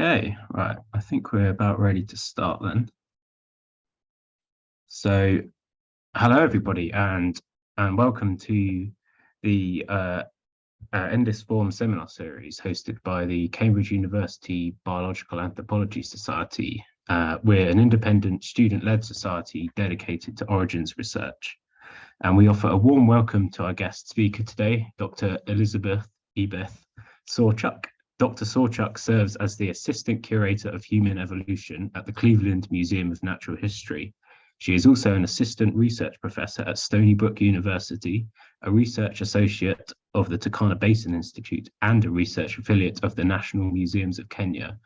Okay, right. I think we're about ready to start then. So, hello everybody, and welcome to the In This Form seminar series hosted by the Cambridge University Biological Anthropology Society. We're an independent student-led society dedicated to origins research, and we offer a warm welcome to our guest speaker today, Dr. Elizabeth Ebeth Sawchuk. Dr. Sawchuk serves as the Assistant Curator of Human Evolution at the Cleveland Museum of Natural History. She is also an Assistant Research Professor at Stony Brook University, a Research Associate of the Turkana Basin Institute, and a Research Affiliate of the National Museums of Kenya.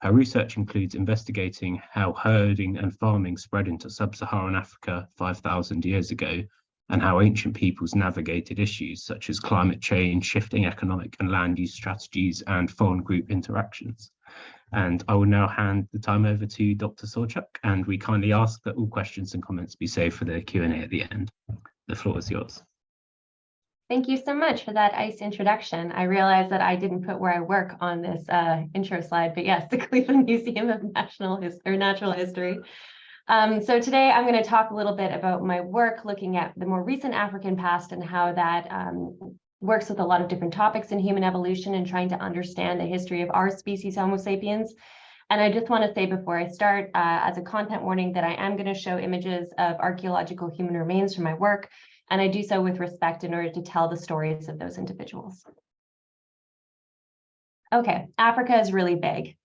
Her research includes investigating how herding and farming spread into sub-Saharan Africa 5,000 years ago, and how ancient peoples navigated issues such as climate change, shifting economic and land use strategies, and foreign group interactions. And I will now hand the time over to Dr. Sawchuk, and we kindly ask that all questions and comments be saved for the Q&A at the end. The floor is yours. Thank you so much for that nice introduction. I realize that I didn't put where I work on this intro slide, but yes, the Cleveland Museum of Natural History. So today I'm going to talk a little bit about my work looking at the more recent African past and how that works with a lot of different topics in human evolution and trying to understand the history of our species, Homo sapiens. And I just want to say before I start, as a content warning, that I am going to show images of archaeological human remains from my work, and I do so with respect in order to tell the stories of those individuals. Okay, Africa is really big.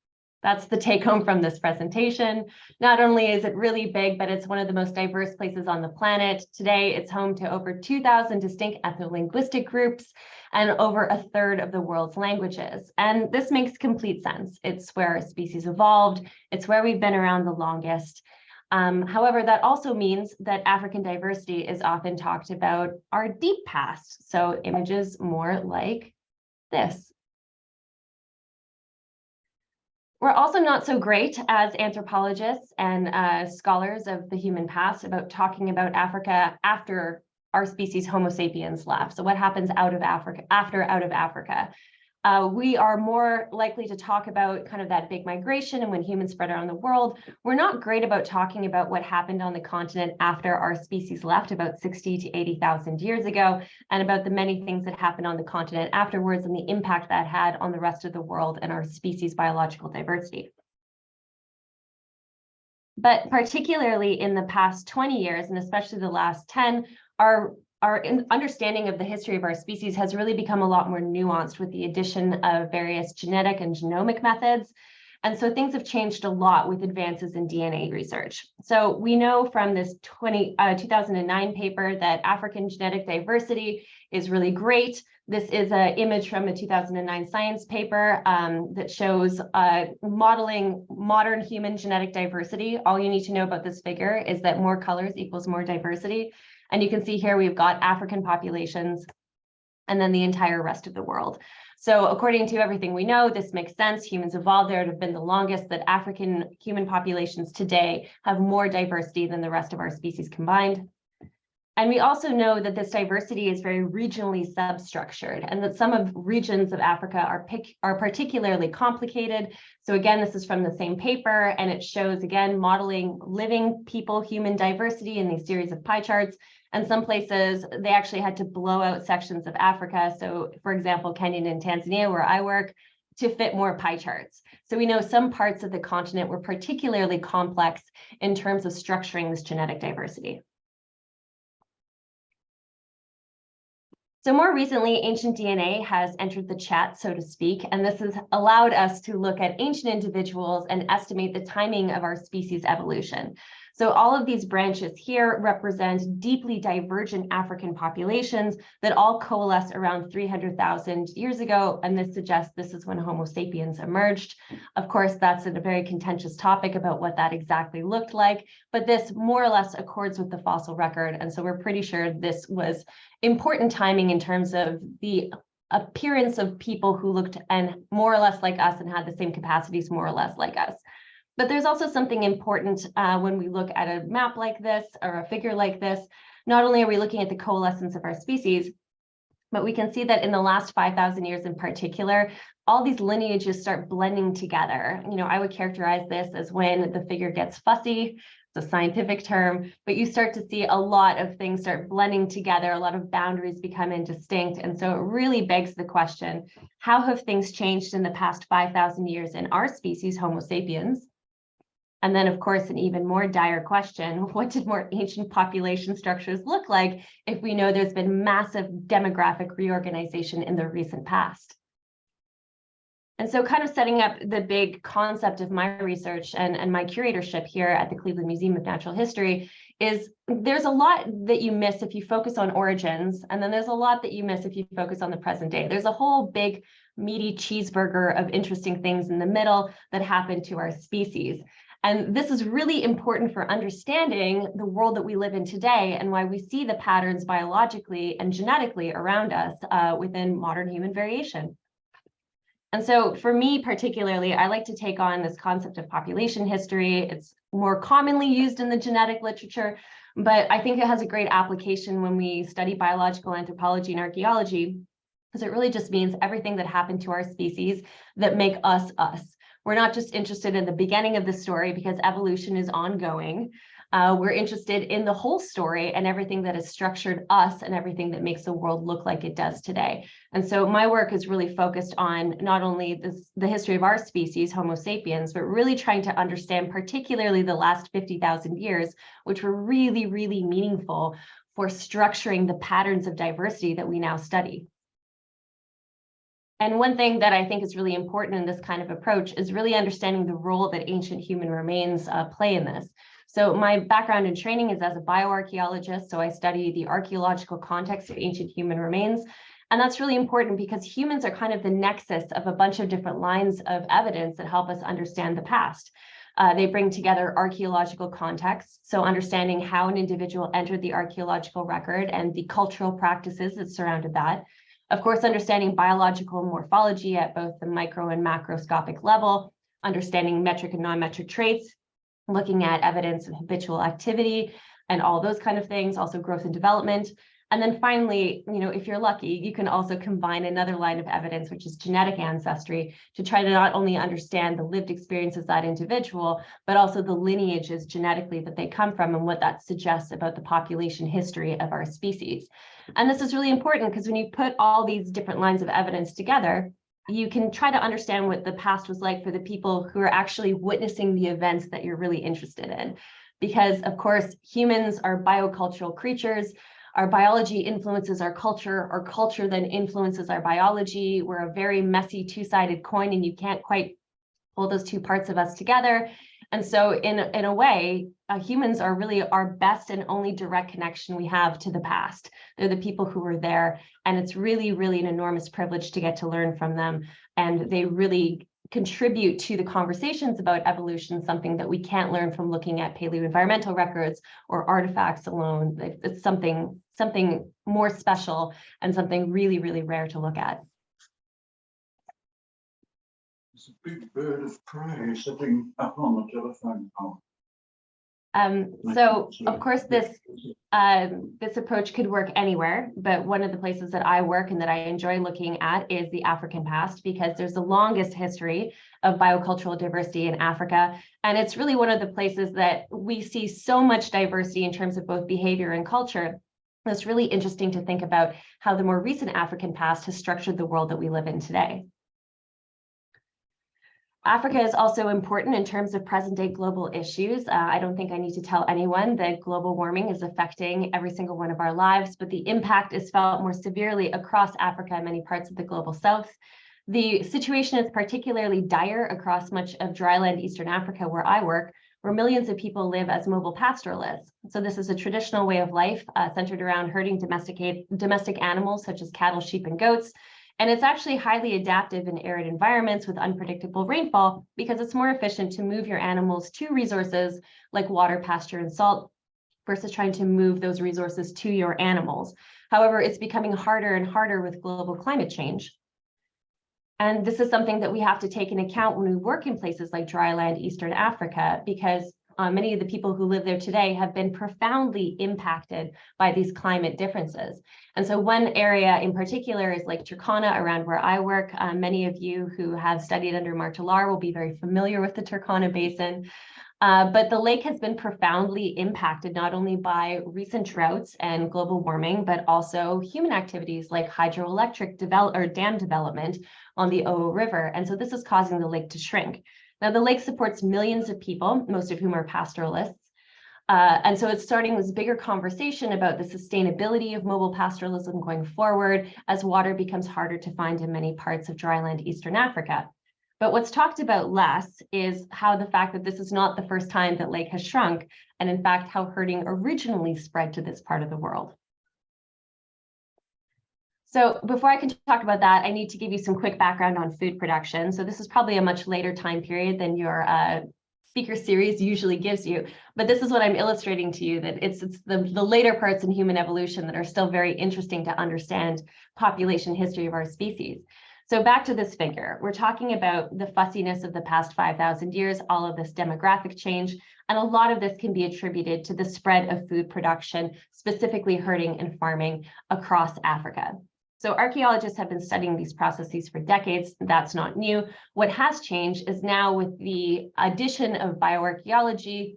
That's the take home from this presentation. Not only is it really big, but it's one of the most diverse places on the planet. Today, it's home to over 2,000 distinct ethno-linguistic groups and over a third of the world's languages. And this makes complete sense. It's where our species evolved. It's where we've been around the longest. However, that also means that African diversity is often talked about our deep past. So images more like this. We're also not so great as anthropologists and scholars of the human past about talking about Africa after our species Homo sapiens left. So what happens out of Africa, out of Africa? We are more likely to talk about kind of that big migration and when humans spread around the world. We're not great about talking about what happened on the continent after our species left about 60 to 80,000 years ago, and about the many things that happened on the continent afterwards and the impact that had on the rest of the world and our species' biological diversity. But particularly in the past 20 years, and especially the last 10, our understanding of the history of our species has really become a lot more nuanced with the addition of various genetic and genomic methods. And so things have changed a lot with advances in DNA research. So we know from this 2009 paper that African genetic diversity is really great. This is an image from a 2009 science paper that shows modeling modern human genetic diversity. All you need to know about this figure is that more colors equals more diversity. And you can see here we've got African populations and then the entire rest of the world. So according to everything we know, this makes sense. Humans evolved there to have been the longest, that African human populations today have more diversity than the rest of our species combined. And we also know that this diversity is very regionally substructured, and that some of regions of Africa are particularly complicated. So again, this is from the same paper, and it shows, again, modeling living people, human diversity in these series of pie charts. And some places, they actually had to blow out sections of Africa. So for example, Kenya and Tanzania, where I work, to fit more pie charts. So we know some parts of the continent were particularly complex in terms of structuring this genetic diversity. So more recently, ancient DNA has entered the chat, so to speak, and this has allowed us to look at ancient individuals and estimate the timing of our species evolution. So all of these branches here represent deeply divergent African populations that all coalesce around 300,000 years ago, and this suggests this is when Homo sapiens emerged. Of course, that's a very contentious topic about what that exactly looked like, but this more or less accords with the fossil record, and so we're pretty sure this was important timing in terms of the appearance of people who looked and more or less like us and had the same capacities more or less like us. But there's also something important when we look at a map like this or a figure like this. Not only are we looking at the coalescence of our species, But we can see that in the last 5,000 years in particular, all these lineages start blending together. I would characterize this as when the figure gets fussy. It's a scientific term, but you start to see a lot of things start blending together, a lot of boundaries become indistinct. And so it really begs the question, how have things changed in the past 5,000 years in our species, Homo sapiens? And then, of course, an even more dire question, what did more ancient population structures look like if we know there's been massive demographic reorganization in the recent past? And so kind of setting up the big concept of my research and my curatorship here at the Cleveland Museum of Natural History is there's a lot that you miss if you focus on origins, and then there's a lot that you miss if you focus on the present day. There's a whole big meaty cheeseburger of interesting things in the middle that happen to our species. And this is really important for understanding the world that we live in today and why we see the patterns biologically and genetically around us within modern human variation. And so for me particularly, I like to take on this concept of population history. It's more commonly used in the genetic literature, but I think it has a great application when we study biological anthropology and archaeology, because it really just means everything that happened to our species that make us us. We're not just interested in the beginning of the story because evolution is ongoing. We're interested in the whole story and everything that has structured us and everything that makes the world look like it does today. And so my work is really focused on not only the history of our species, Homo sapiens, but really trying to understand particularly the last 50,000 years, which were really, really meaningful for structuring the patterns of diversity that we now study. And one thing that I think is really important in this kind of approach is really understanding the role that ancient human remains play in this. So my background and training is as a bioarchaeologist, so I study the archaeological context of ancient human remains. And that's really important because humans are kind of the nexus of a bunch of different lines of evidence that help us understand the past. They bring together archaeological context, so understanding how an individual entered the archaeological record and the cultural practices that surrounded that. Of course, understanding biological morphology at both the micro and macroscopic level, understanding metric and non-metric traits, looking at evidence of habitual activity and all those kind of things, also growth and development. And then finally, if you're lucky, you can also combine another line of evidence, which is genetic ancestry, to try to not only understand the lived experiences of that individual, but also the lineages genetically that they come from and what that suggests about the population history of our species. And this is really important because when you put all these different lines of evidence together, you can try to understand what the past was like for the people who are actually witnessing the events that you're really interested in. Because, of course, humans are biocultural creatures. Our biology influences our culture then influences our biology. We're a very messy two-sided coin, and you can't quite pull those two parts of us together. And so in a way, humans are really our best and only direct connection we have to the past. They're the people who were there, and it's really, really an enormous privilege to get to learn from them. And they really contribute to the conversations about evolution, something that we can't learn from looking at paleoenvironmental records or artifacts alone. It's something more special and something really, really rare to look at. There's a big bird of prey sitting up on the telephone pole. So of course this approach could work anywhere, but one of the places that I work and that I enjoy looking at is the African past, because there's the longest history of biocultural diversity in Africa. And it's really one of the places that we see so much diversity in terms of both behavior and culture. It's really interesting to think about how the more recent African past has structured the world that we live in today. Africa is also important in terms of present-day global issues. I don't think I need to tell anyone that global warming is affecting every single one of our lives, but the impact is felt more severely across Africa and many parts of the global south. The situation is particularly dire across much of dryland Eastern Africa, where I work, where millions of people live as mobile pastoralists. So this is a traditional way of life centered around herding domestic animals such as cattle, sheep, and goats. And it's actually highly adaptive in arid environments with unpredictable rainfall because it's more efficient to move your animals to resources like water, pasture, and salt versus trying to move those resources to your animals. However, it's becoming harder and harder with global climate change. And this is something that we have to take into account when we work in places like dryland Eastern Africa, because Many of the people who live there today have been profoundly impacted by these climate differences. And so one area in particular is Lake Turkana, around where I work. Many of you who have studied under Mark Talar will be very familiar with the Turkana Basin. But the lake has been profoundly impacted not only by recent droughts and global warming, but also human activities like hydroelectric dam development on the Owo River. And so this is causing the lake to shrink. Now, the lake supports millions of people, most of whom are pastoralists. And so it's starting this bigger conversation about the sustainability of mobile pastoralism going forward as water becomes harder to find in many parts of dryland Eastern Africa. But what's talked about less is how the fact that this is not the first time that lake has shrunk, and in fact, how herding originally spread to this part of the world. So before I can talk about that, I need to give you some quick background on food production. So this is probably a much later time period than your speaker series usually gives you, but this is what I'm illustrating to you, that it's the later parts in human evolution that are still very interesting to understand population history of our species. So back to this figure, we're talking about the fussiness of the past 5,000 years, all of this demographic change, and a lot of this can be attributed to the spread of food production, specifically herding and farming across Africa. So archaeologists have been studying these processes for decades. That's not new. What has changed is now with the addition of bioarchaeology,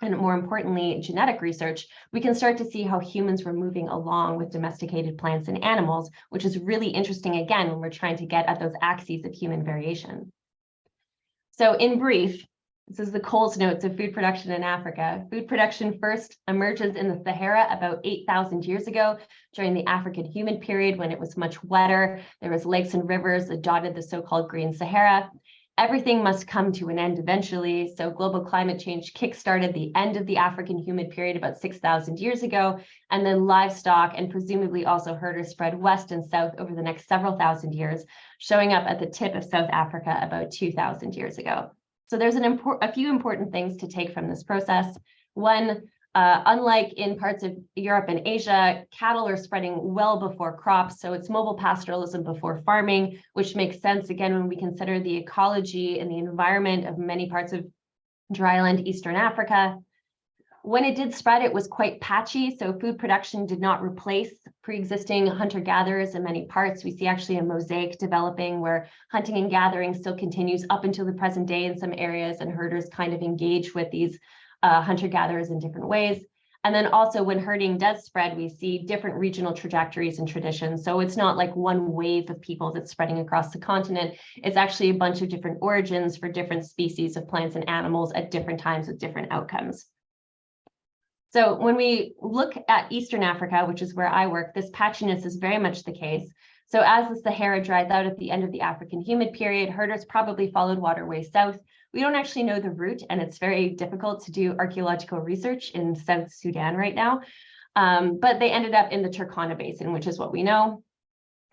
and more importantly, genetic research, we can start to see how humans were moving along with domesticated plants and animals, which is really interesting, again, when we're trying to get at those axes of human variation. So in brief, this is the Coles notes of food production in Africa. Food production first emerges in the Sahara about 8,000 years ago during the African humid period when it was much wetter. There was lakes and rivers that dotted the so-called Green Sahara. Everything must come to an end eventually. So global climate change kickstarted the end of the African humid period about 6,000 years ago. And then livestock and presumably also herders spread west and south over the next several thousand years, showing up at the tip of South Africa about 2,000 years ago. So there's a few important things to take from this process. One, unlike in parts of Europe and Asia, cattle are spreading well before crops. So it's mobile pastoralism before farming, which makes sense, again, when we consider the ecology and the environment of many parts of dryland Eastern Africa. When it did spread, it was quite patchy. So food production did not replace pre-existing hunter-gatherers in many parts. We see actually a mosaic developing where hunting and gathering still continues up until the present day in some areas, and herders kind of engage with these hunter-gatherers in different ways. And then also when herding does spread, we see different regional trajectories and traditions. So it's not like one wave of people that's spreading across the continent. It's actually a bunch of different origins for different species of plants and animals at different times with different outcomes. So when we look at Eastern Africa, which is where I work, this patchiness is very much the case. So as the Sahara dries out at the end of the African humid period, herders probably followed waterways south. We don't actually know the route, and it's very difficult to do archaeological research in South Sudan right now. But they ended up in the Turkana Basin, which is what we know.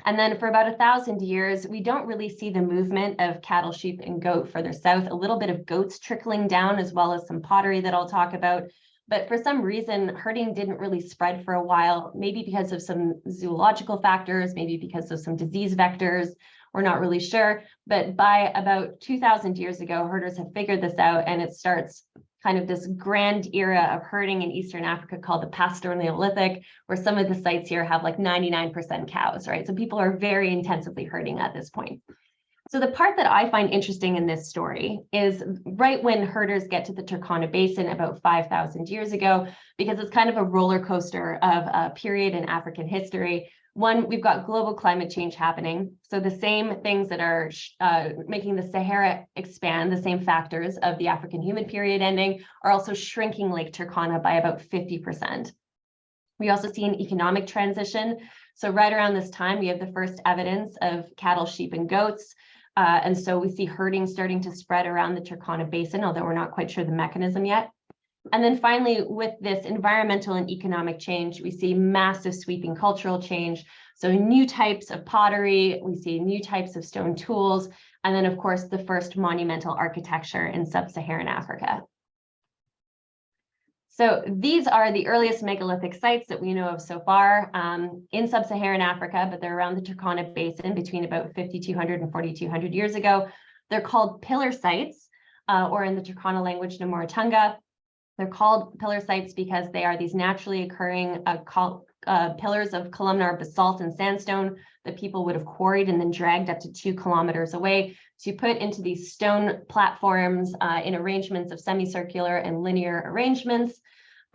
And then for about 1,000 years, we don't really see the movement of cattle, sheep, and goat further south. A little bit of goats trickling down, as well as some pottery that I'll talk about. But for some reason, herding didn't really spread for a while, maybe because of some zoological factors, maybe because of some disease vectors. We're not really sure. But by about 2,000 years ago, herders have figured this out, and it starts kind of this grand era of herding in Eastern Africa called the Pasteur Neolithic, where some of the sites here have like 99% cows, right? So people are very intensively herding at this point. So the part that I find interesting in this story is right when herders get to the Turkana Basin about 5,000 years ago, because it's kind of a roller coaster of a period in African history. One, we've got global climate change happening. So the same things that are making the Sahara expand, the same factors of the African humid period ending, are also shrinking Lake Turkana by about 50%. We also see an economic transition. So right around this time, we have the first evidence of cattle, sheep, and goats. And so we see herding starting to spread around the Turkana Basin, although we're not quite sure the mechanism yet. And then finally, with this environmental and economic change, we see massive sweeping cultural change. So new types of pottery, we see new types of stone tools, and then of course, the first monumental architecture in sub-Saharan Africa. So these are the earliest megalithic sites that we know of so far in sub-Saharan Africa, but they're around the Turkana Basin between about 5,200 and 4,200 years ago. They're called pillar sites, or in the Turkana language, Namuratunga. They're called pillar sites because they are these naturally occurring pillars of columnar basalt and sandstone that people would have quarried and then dragged up to 2 kilometers away to put into these stone platforms in arrangements of semicircular and linear arrangements.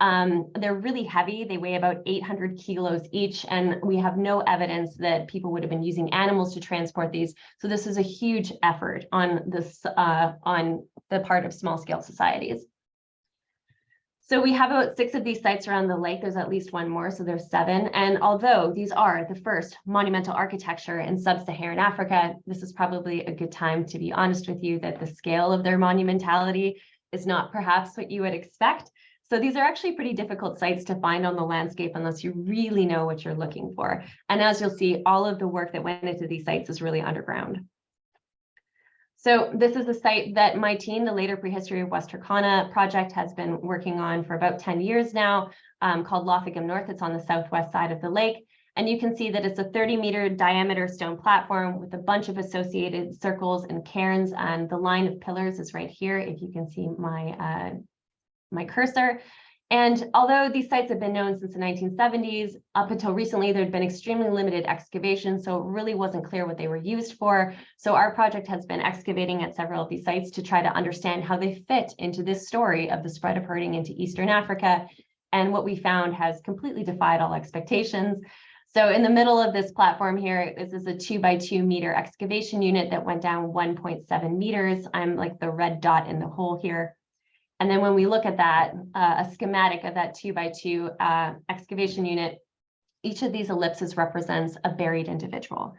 They're really heavy. They weigh about 800 kilos each, and we have no evidence that people would have been using animals to transport these. So this is a huge effort on the part of small-scale societies. So we have about 6 of these sites around the lake. There's at least one more, so there's 7. And although these are the first monumental architecture in sub-Saharan Africa, this is probably a good time to be honest with you that the scale of their monumentality is not perhaps what you would expect. So these are actually pretty difficult sites to find on the landscape unless you really know what you're looking for. And as you'll see, all of the work that went into these sites is really underground. So this is a site that my team, the Later Prehistory of West Turkana project, has been working on for about 10 years now, called Lothegem North. It's on the southwest side of the lake. And you can see that it's a 30-meter diameter stone platform with a bunch of associated circles and cairns. And the line of pillars is right here, if you can see my cursor. And although these sites have been known since the 1970s, up until recently, there'd been extremely limited excavation, so it really wasn't clear what they were used for. So our project has been excavating at several of these sites to try to understand how they fit into this story of the spread of herding into Eastern Africa. And what we found has completely defied all expectations. So in the middle of this platform here, this is a 2x2 meter excavation unit that went down 1.7 meters. I'm like the red dot in the hole here. And then when we look at that, a schematic of that 2x2 excavation unit, each of these ellipses represents a buried individual.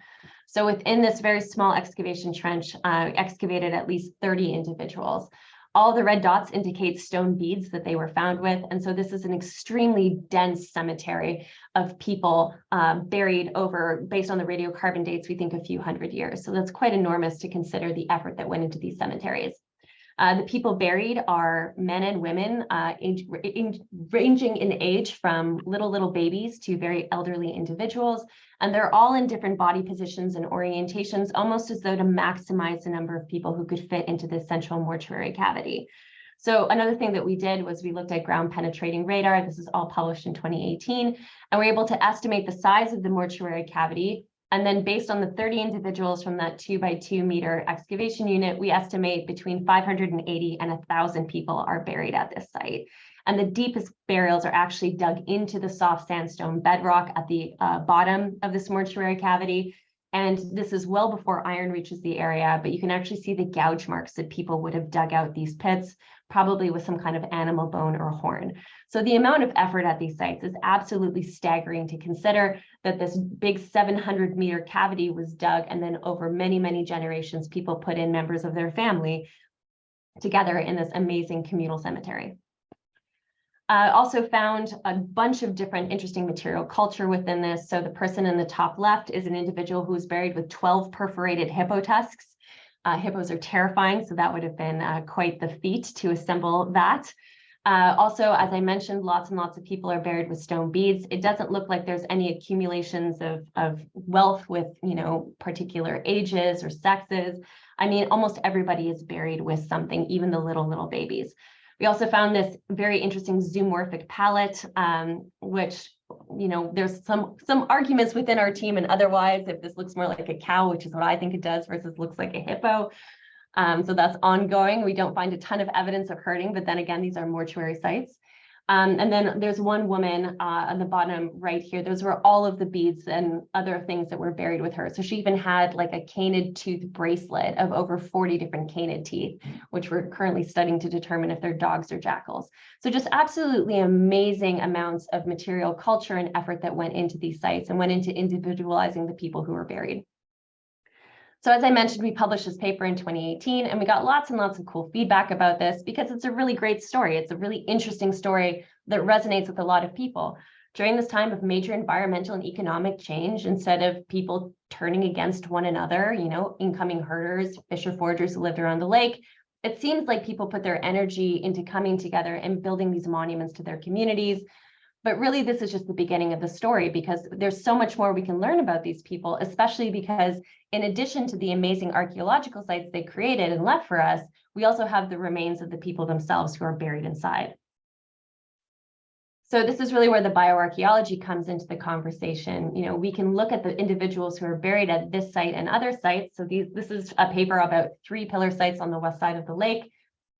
So within this very small excavation trench, excavated at least 30 individuals. All the red dots indicate stone beads that they were found with. And so this is an extremely dense cemetery of people buried over, based on the radiocarbon dates, we think a few hundred years. So that's quite enormous to consider the effort that went into these cemeteries. The people buried are men and women, ranging in age from little babies to very elderly individuals. And they're all in different body positions and orientations, almost as though to maximize the number of people who could fit into this central mortuary cavity. So another thing that we did was we looked at ground penetrating radar. This is all published in 2018, and we're able to estimate the size of the mortuary cavity. And then based on the 30 individuals from that 2x2 meter excavation unit, we estimate between 580 and 1,000 people are buried at this site. And the deepest burials are actually dug into the soft sandstone bedrock at the bottom of this mortuary cavity. And this is well before iron reaches the area, but you can actually see the gouge marks that people would have dug out these pits, probably with some kind of animal bone or horn. So the amount of effort at these sites is absolutely staggering to consider that this big 700-meter cavity was dug, and then over many, many generations, people put in members of their family together in this amazing communal cemetery. Also found a bunch of different interesting material culture within this. So the person in the top left is an individual who was buried with 12 perforated hippo tusks. Hippos are terrifying, so that would have been quite the feat to assemble that. Also, as I mentioned, lots and lots of people are buried with stone beads. It doesn't look like there's any accumulations of wealth with, particular ages or sexes. I mean, almost everybody is buried with something, even the little babies. We also found this very interesting zoomorphic palette, which, there's some arguments within our team and otherwise if this looks more like a cow, which is what I think it does, versus looks like a hippo. So that's ongoing. We don't find a ton of evidence of herding, but then again, these are mortuary sites. And then there's one woman on the bottom right here. Those were all of the beads and other things that were buried with her. So she even had like a canid tooth bracelet of over 40 different canid teeth, which we're currently studying to determine if they're dogs or jackals. So just absolutely amazing amounts of material culture and effort that went into these sites and went into individualizing the people who were buried. So as I mentioned, we published this paper in 2018, and we got lots and lots of cool feedback about this because it's a really great story. It's a really interesting story that resonates with a lot of people. During this time of major environmental and economic change, instead of people turning against one another, incoming herders, fisher foragers who lived around the lake, it seems like people put their energy into coming together and building these monuments to their communities. But really, this is just the beginning of the story, because there's so much more we can learn about these people, especially because in addition to the amazing archaeological sites they created and left for us, we also have the remains of the people themselves who are buried inside. So this is really where the bioarchaeology comes into the conversation. You know, we can look at the individuals who are buried at this site and other sites. So this is a paper about 3 pillar sites on the west side of the lake.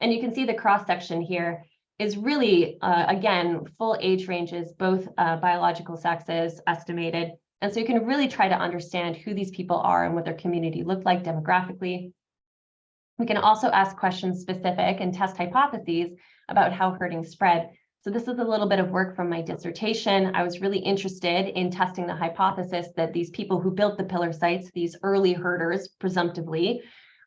And you can see the cross section here is really, again, full age ranges, both biological sexes estimated. And so you can really try to understand who these people are and what their community looked like demographically. We can also ask questions specific and test hypotheses about how herding spread. So this is a little bit of work from my dissertation. I was really interested in testing the hypothesis that these people who built the pillar sites, these early herders, presumptively,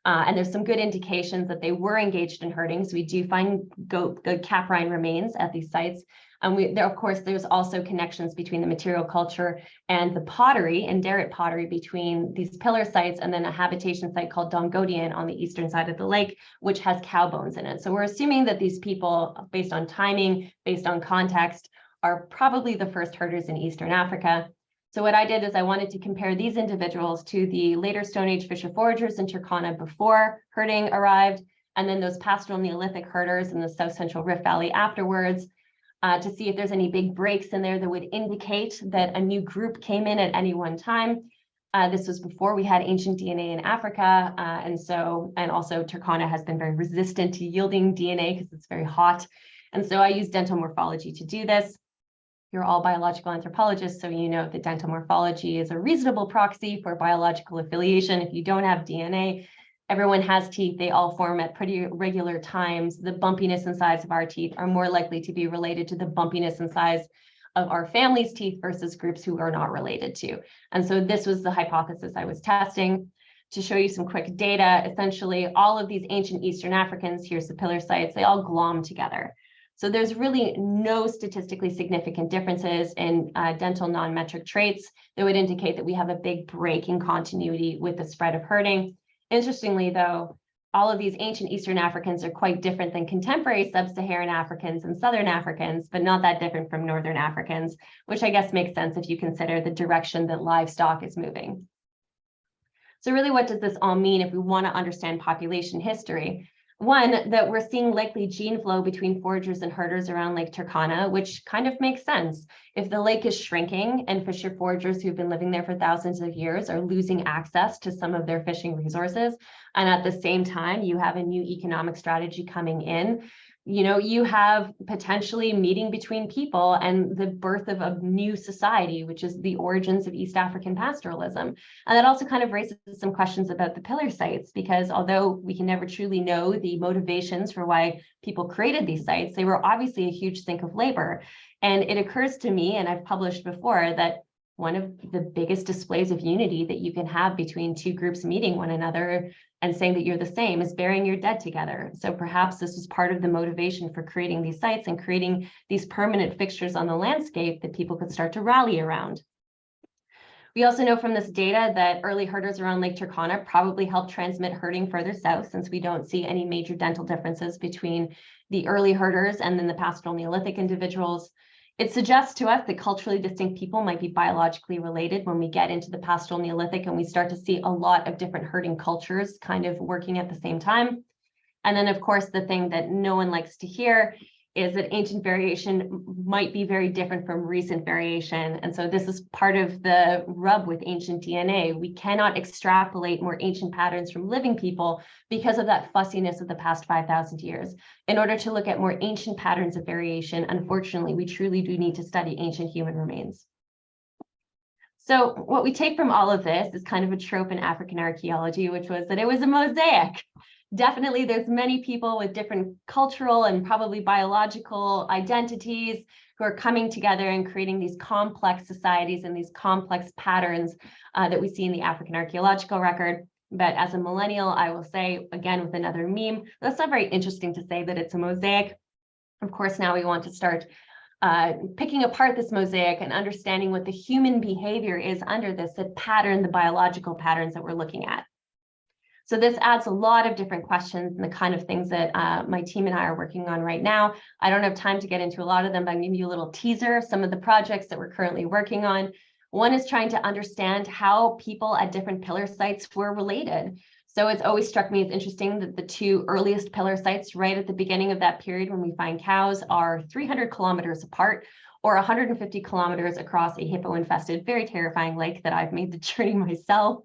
and there's some good indications that they were engaged in herding. So we do find goat caprine remains at these sites. And of course, there's also connections between the material culture and the pottery and Derrit pottery between these pillar sites and then a habitation site called Dongodian on the eastern side of the lake, which has cow bones in it. So we're assuming that these people, based on timing, based on context, are probably the first herders in Eastern Africa. So what I did is I wanted to compare these individuals to the later Stone Age fisher foragers in Turkana before herding arrived, and then those pastoral Neolithic herders in the South Central Rift Valley afterwards, to see if there's any big breaks in there that would indicate that a new group came in at any one time. This was before we had ancient DNA in Africa, and also Turkana has been very resistant to yielding DNA because it's very hot. And so I used dental morphology to do this. You're all biological anthropologists, so you know that dental morphology is a reasonable proxy for biological affiliation. If you don't have DNA, everyone has teeth. They all form at pretty regular times. The bumpiness and size of our teeth are more likely to be related to the bumpiness and size of our family's teeth versus groups who are not related to. And so this was the hypothesis I was testing. To show you some quick data, essentially all of these ancient Eastern Africans, here's the pillar sites, they all glom together. So there's really no statistically significant differences in dental non-metric traits that would indicate that we have a big break in continuity with the spread of herding. Interestingly, though, all of these ancient Eastern Africans are quite different than contemporary sub-Saharan Africans and Southern Africans, but not that different from Northern Africans, which I guess makes sense if you consider the direction that livestock is moving. So really, what does this all mean if we want to understand population history? One, that we're seeing likely gene flow between foragers and herders around Lake Turkana, which kind of makes sense. If the lake is shrinking and fisher foragers who've been living there for thousands of years are losing access to some of their fishing resources, and at the same time, you have a new economic strategy coming in, you know, you have potentially meeting between people and the birth of a new society, which is the origins of East African pastoralism. And that also kind of raises some questions about the pillar sites, because although we can never truly know the motivations for why people created these sites, they were obviously a huge sink of labor. And it occurs to me, and I've published before, that one of the biggest displays of unity that you can have between two groups meeting one another and saying that you're the same is burying your dead together. So perhaps this was part of the motivation for creating these sites and creating these permanent fixtures on the landscape that people could start to rally around. We also know from this data that early herders around Lake Turkana probably helped transmit herding further south, since we don't see any major dental differences between the early herders and then the pastoral Neolithic individuals. It suggests to us that culturally distinct people might be biologically related when we get into the pastoral Neolithic and we start to see a lot of different herding cultures kind of working at the same time. And then, of course, the thing that no one likes to hear is that ancient variation might be very different from recent variation. And so this is part of the rub with ancient DNA. We cannot extrapolate more ancient patterns from living people because of that fussiness of the past 5,000 years. In order to look at more ancient patterns of variation, unfortunately, we truly do need to study ancient human remains. So what we take from all of this is kind of a trope in African archaeology, which was that it was a mosaic. Definitely, there's many people with different cultural and probably biological identities who are coming together and creating these complex societies and these complex patterns that we see in the African archaeological record. But as a millennial, I will say, again, with another meme, that's not very interesting to say that it's a mosaic. Of course, now we want to start picking apart this mosaic and understanding what the human behavior is under this that pattern the biological patterns that we're looking at. So this adds a lot of different questions and the kind of things that my team and I are working on right now. I don't have time to get into a lot of them, but I'll give you a little teaser of some of the projects that we're currently working on. One is trying to understand how people at different pillar sites were related. So it's always struck me as interesting that the two earliest pillar sites right at the beginning of that period when we find cows are 300 kilometers apart. or 150 kilometers across a hippo-infested, very terrifying lake that I've made the journey myself.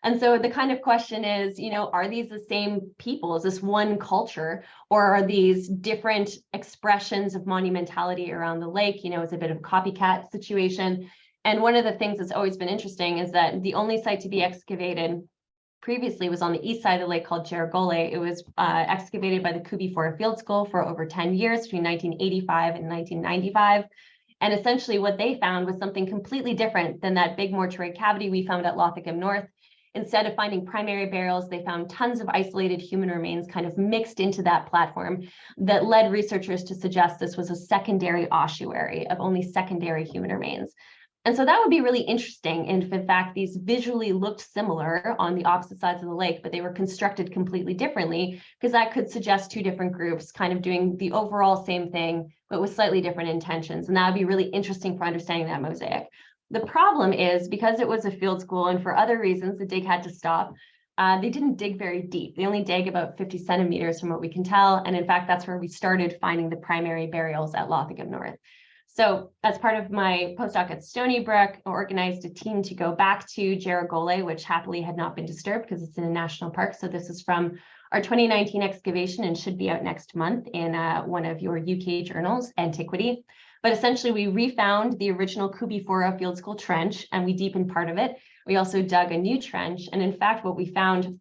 And so the kind of question is, are these the same people? Is this one culture, or are these different expressions of monumentality around the lake? It's a bit of a copycat situation. And one of the things that's always been interesting is that the only site to be excavated previously was on the east side of the lake called Jaragole. It was excavated by the Kubifora Field School for over 10 years between 1985 and 1995. And essentially what they found was something completely different than that big mortuary cavity we found at Lothicum North. Instead of finding primary burials, they found tons of isolated human remains kind of mixed into that platform that led researchers to suggest this was a secondary ossuary of only secondary human remains. And so that would be really interesting if, in fact, these visually looked similar on the opposite sides of the lake, but they were constructed completely differently, because that could suggest two different groups kind of doing the overall same thing, but with slightly different intentions. And that would be really interesting for understanding that mosaic. The problem is, because it was a field school and for other reasons, the dig had to stop. They didn't dig very deep. They only dig about 50 centimeters from what we can tell. And in fact, that's where we started finding the primary burials at Lothicum North. So as part of my postdoc at Stony Brook, I organized a team to go back to Jaragole, which happily had not been disturbed because it's in a national park. So this is from our 2019 excavation and should be out next month in one of your UK journals, Antiquity. But essentially, we refound the original Kubifora Field School trench and we deepened part of it. We also dug a new trench. And in fact, what we found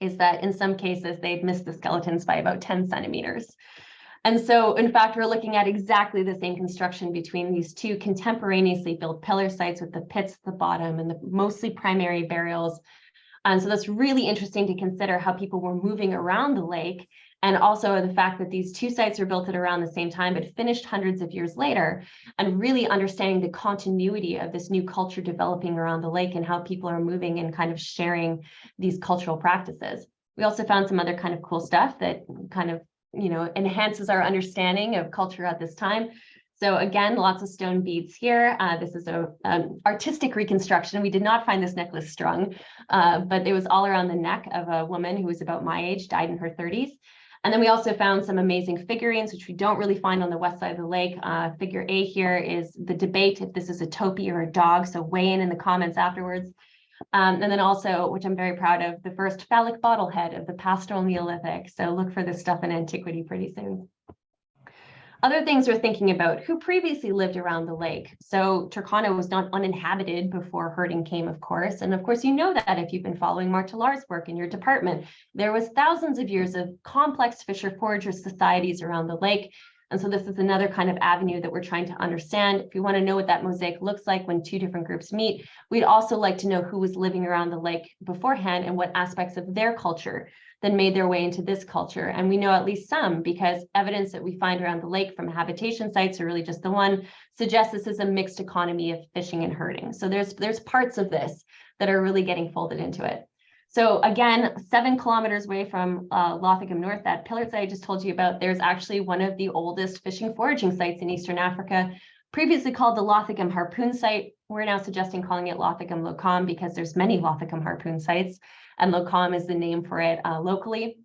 is that in some cases, they'd missed the skeletons by about 10 centimeters. And so, in fact, we're looking at exactly the same construction between these two contemporaneously built pillar sites with the pits at the bottom and the mostly primary burials. And so that's really interesting to consider how people were moving around the lake, and also the fact that these two sites were built at around the same time, but finished hundreds of years later, and really understanding the continuity of this new culture developing around the lake and how people are moving and kind of sharing these cultural practices. We also found some other kind of cool stuff that kind of, enhances our understanding of culture at this time. So again, lots of stone beads here. This is an artistic reconstruction. We did not find this necklace strung, but it was all around the neck of a woman who was about my age, died in her 30s. And then we also found some amazing figurines, which we don't really find on the west side of the lake. Figure A here is the debate if this is a topi or a dog. So weigh in the comments afterwards. And then also, which I'm very proud of, the first phallic bottlehead of the pastoral Neolithic. So look for this stuff in Antiquity pretty soon. Other things we're thinking about: who previously lived around the lake. So Turkana was not uninhabited before herding came, of course. And of course, you know that if you've been following Martelar's work in your department, there was thousands of years of complex fisher-forager societies around the lake. And so this is another kind of avenue that we're trying to understand. If you want to know what that mosaic looks like when two different groups meet, we'd also like to know who was living around the lake beforehand and what aspects of their culture then made their way into this culture. And we know at least some, because evidence that we find around the lake from habitation sites, or really just the one, suggests this is a mixed economy of fishing and herding. So there's parts of this that are really getting folded into it. So again, 7 kilometers away from Lothicum North, that pillar site I just told you about, there's actually one of the oldest fishing foraging sites in Eastern Africa, previously called the Lothicum Harpoon Site. We're now suggesting calling it Lothicum Locom because there's many Lothicum Harpoon sites, and Locom is the name for it locally.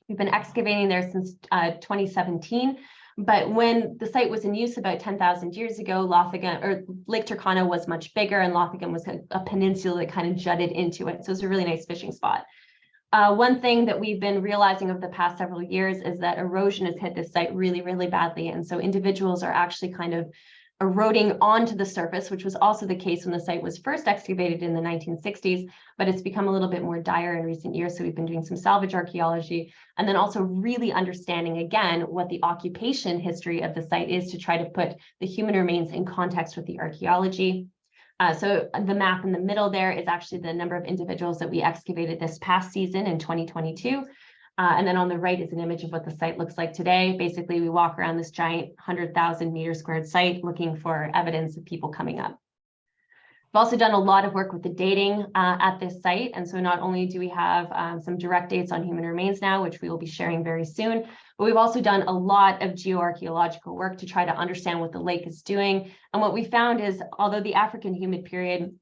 We've been excavating there since 2017. But when the site was in use about 10,000 years ago, Lothicum, or Lake Turkana, was much bigger, and Lothicum was a peninsula that kind of jutted into it. So it's a really nice fishing spot. One thing that we've been realizing over the past several years is that erosion has hit this site really, really badly. And so individuals are actually kind of eroding onto the surface, which was also the case when the site was first excavated in the 1960s, but it's become a little bit more dire in recent years. So we've been doing some salvage archaeology, and then also really understanding again what the occupation history of the site is to try to put the human remains in context with the archaeology. So the map in the middle there is actually the number of individuals that we excavated this past season in 2022. And then on the right is an image of what the site looks like today. Basically, we walk around this giant 100,000 meter squared site looking for evidence of people coming up. We've also done a lot of work with the dating at this site. And so not only do we have some direct dates on human remains now, which we will be sharing very soon, but we've also done a lot of geoarchaeological work to try to understand what the lake is doing. And what we found is, although the African humid period,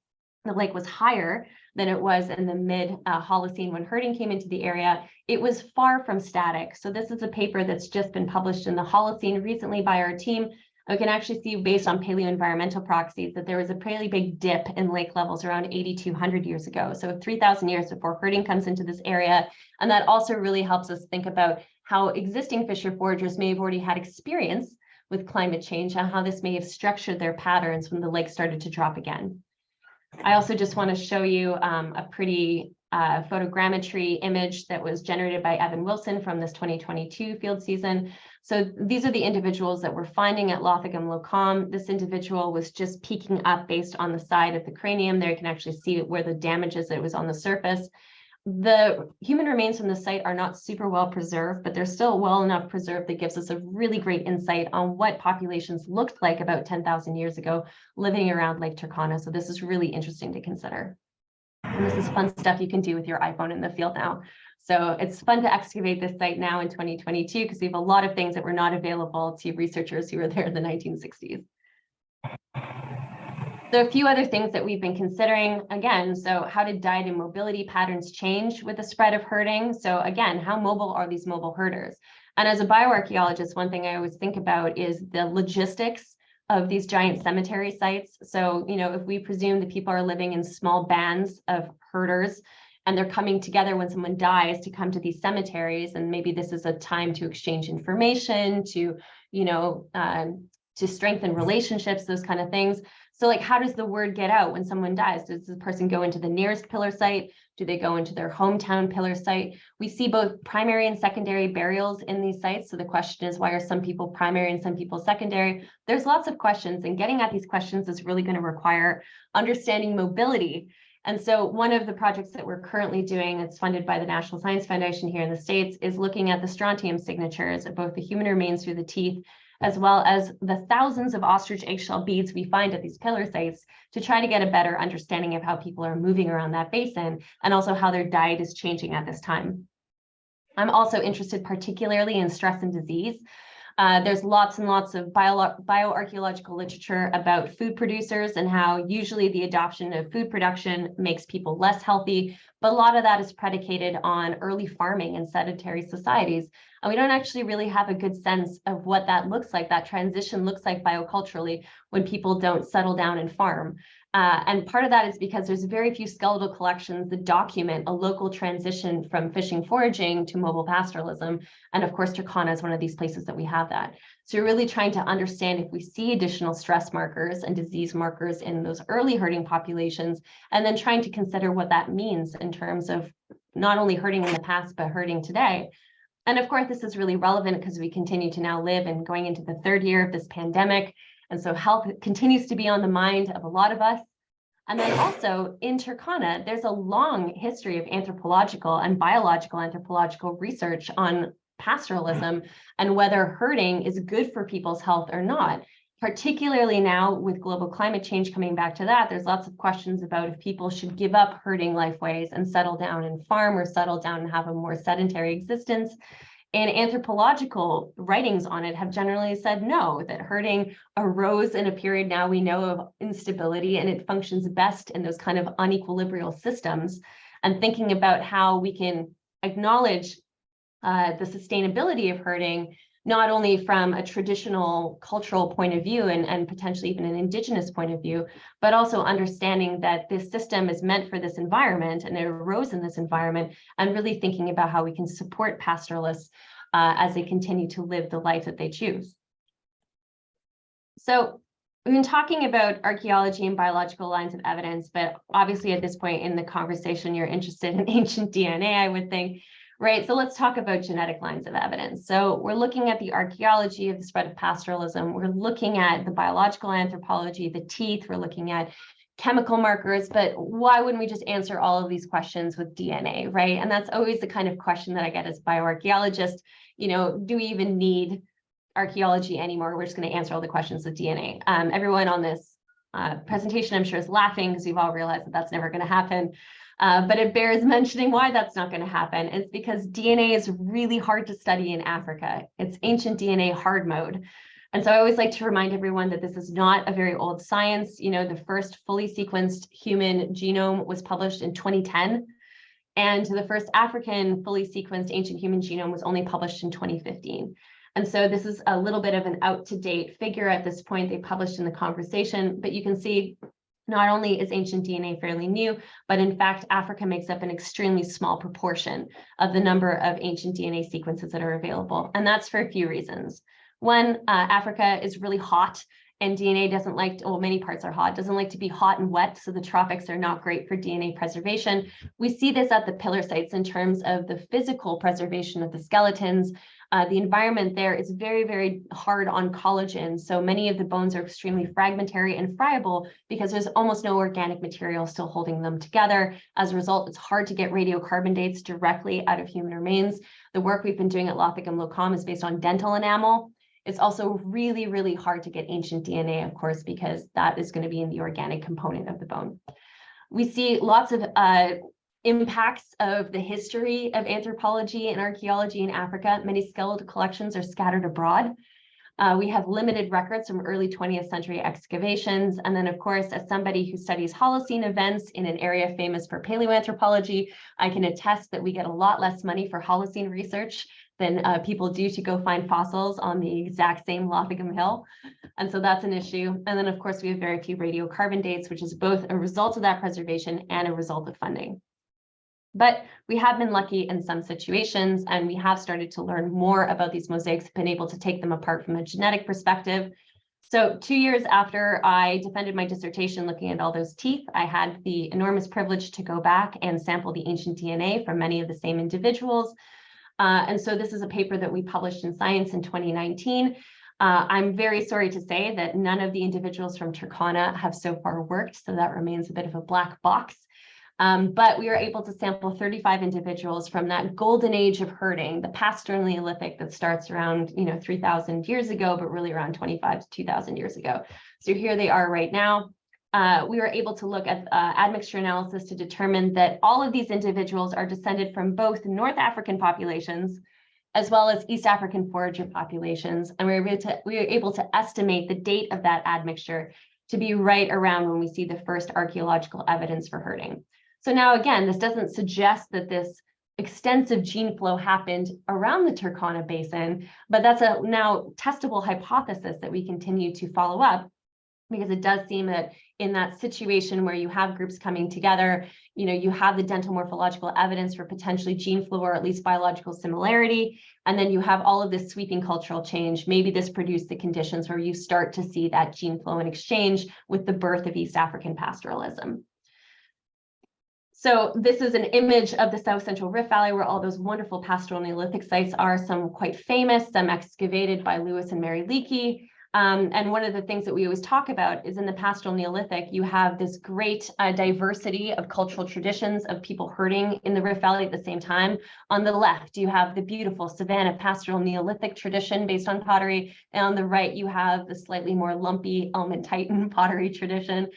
the lake was higher than it was in the mid-Holocene when herding came into the area, it was far from static. So this is a paper that's just been published in the Holocene recently by our team. We can actually see, based on paleoenvironmental proxies, that there was a pretty big dip in lake levels around 8,200 years ago. So 3,000 years before herding comes into this area. And that also really helps us think about how existing fisher foragers may have already had experience with climate change and how this may have structured their patterns when the lake started to drop again. I also just want to show you a pretty photogrammetry image that was generated by Evan Wilson from this 2022 field season. So these are the individuals that we're finding at Lothagam Locom. This individual was just peeking up based on the side of the cranium. There you can actually see where the damage is that was on the surface. The human remains from the site are not super well preserved, but they're still well enough preserved that gives us a really great insight on what populations looked like about 10,000 years ago living around Lake Turkana. So this is really interesting to consider. And this is fun stuff you can do with your iPhone in the field now. So it's fun to excavate this site now in 2022 because we have a lot of things that were not available to researchers who were there in the 1960s. So a few other things that we've been considering, again, so how did diet and mobility patterns change with the spread of herding? So again, how mobile are these mobile herders? And as a bioarchaeologist, one thing I always think about is the logistics of these giant cemetery sites. So, you know, if we presume that people are living in small bands of herders and they're coming together when someone dies to come to these cemeteries, and maybe this is a time to exchange information, to, you know, to strengthen relationships, those kind of things. So like, how does the word get out when someone dies? Does the person go into the nearest pillar site? Do they go into their hometown pillar site? We see both primary and secondary burials in these sites. So the question is, why are some people primary and some people secondary? There's lots of questions, and getting at these questions is really going to require understanding mobility. And so one of the projects that we're currently doing, it's funded by the National Science Foundation here in the States, is looking at the strontium signatures of both the human remains through the teeth, as well as the thousands of ostrich eggshell beads we find at these pillar sites, to try to get a better understanding of how people are moving around that basin and also how their diet is changing at this time. I'm also interested particularly in stress and disease. There's lots and lots of bioarchaeological literature about food producers and how usually the adoption of food production makes people less healthy, but a lot of that is predicated on early farming and sedentary societies. And we don't actually really have a good sense of what that looks like, that transition looks like bioculturally when people don't settle down and farm. And part of that is because there's very few skeletal collections that document a local transition from fishing foraging to mobile pastoralism. And of course, Turkana is one of these places that we have that. So you're really trying to understand if we see additional stress markers and disease markers in those early herding populations, and then trying to consider what that means in terms of not only herding in the past, but herding today. And of course, this is really relevant because we continue to now live and going into the third year of this pandemic. And so health continues to be on the mind of a lot of us. And then also in Turkana, there's a long history of anthropological and biological anthropological research on pastoralism and whether herding is good for people's health or not. Particularly now with global climate change coming back to that, there's lots of questions about if people should give up herding lifeways and settle down and farm, or settle down and have a more sedentary existence. And anthropological writings on it have generally said no, that herding arose in a period now we know of instability, and it functions best in those kind of unequilibrial systems. And thinking about how we can acknowledge the sustainability of herding, not only from a traditional cultural point of view and potentially even an indigenous point of view, but also understanding that this system is meant for this environment and it arose in this environment, and really thinking about how we can support pastoralists as they continue to live the life that they choose. So we've been talking about archaeology and biological lines of evidence, but obviously at this point in the conversation, you're interested in ancient DNA, I would think. Right, so let's talk about genetic lines of evidence. So we're looking at the archaeology of the spread of pastoralism. We're looking at the biological anthropology, the teeth. We're looking at chemical markers, but why wouldn't we just answer all of these questions with DNA, right? And that's always the kind of question that I get as a bioarchaeologist. You know, do we even need archaeology anymore? We're just going to answer all the questions with DNA. Everyone on this presentation, I'm sure, is laughing because we've all realized that that's never going to happen. But it bears mentioning why that's not going to happen. It's because DNA is really hard to study in Africa. It's ancient DNA hard mode. And so I always like to remind everyone that this is not a very old science. You know, the first fully sequenced human genome was published in 2010. And the first African fully sequenced ancient human genome was only published in 2015. And so this is a little bit of an out-to-date figure at this point. They published in the Conversation, but you can see not only is ancient DNA fairly new, but in fact, Africa makes up an extremely small proportion of the number of ancient DNA sequences that are available. And that's for a few reasons. One, Africa is really hot, and DNA doesn't like to, well, many parts are hot, doesn't like to be hot and wet, so the tropics are not great for DNA preservation. We see this at the pillar sites in terms of the physical preservation of the skeletons. The environment there is very, very hard on collagen, so many of the bones are extremely fragmentary and friable because there's almost no organic material still holding them together. As a result, it's hard to get radiocarbon dates directly out of human remains. The work we've been doing at Lothicum Locom is based on dental enamel. It's also really, really hard to get ancient DNA, of course, because that is going to be in the organic component of the bone. We see lots of impacts of the history of anthropology and archaeology in Africa. Many skeletal collections are scattered abroad. We have limited records from early 20th century excavations. And then, of course, as somebody who studies Holocene events in an area famous for paleoanthropology, I can attest that we get a lot less money for Holocene research than people do to go find fossils on the exact same Lothicum Hill. And so that's an issue. And then, of course, we have very few radiocarbon dates, which is both a result of that preservation and a result of funding. But we have been lucky in some situations, and we have started to learn more about these mosaics, been able to take them apart from a genetic perspective. So 2 years after I defended my dissertation looking at all those teeth, I had the enormous privilege to go back and sample the ancient DNA from many of the same individuals. And so this is a paper that we published in Science in 2019. I'm very sorry to say that none of the individuals from Turkana have so far worked, so that remains a bit of a black box. But we were able to sample 35 individuals from that golden age of herding, the pastoral Neolithic that starts around 3,000 years ago, but really around 25 to 2,000 years ago. So here they are right now. We were able to look at admixture analysis to determine that all of these individuals are descended from both North African populations as well as East African forager populations. And we were able to estimate the date of that admixture to be right around when we see the first archaeological evidence for herding. So now, again, this doesn't suggest that this extensive gene flow happened around the Turkana Basin, but that's a now testable hypothesis that we continue to follow up, because it does seem that in that situation where you have groups coming together, you have the dental morphological evidence for potentially gene flow or at least biological similarity, and then you have all of this sweeping cultural change. Maybe this produced the conditions where you start to see that gene flow and exchange with the birth of East African pastoralism. So this is an image of the South Central Rift Valley where all those wonderful pastoral Neolithic sites are, some quite famous, some excavated by Lewis and Mary Leakey. And one of the things that we always talk about is in the pastoral Neolithic, you have this great diversity of cultural traditions of people herding in the Rift Valley at the same time. On the left, you have the beautiful savanna pastoral Neolithic tradition based on pottery. And on the right, you have the slightly more lumpy Elm-Titan pottery tradition.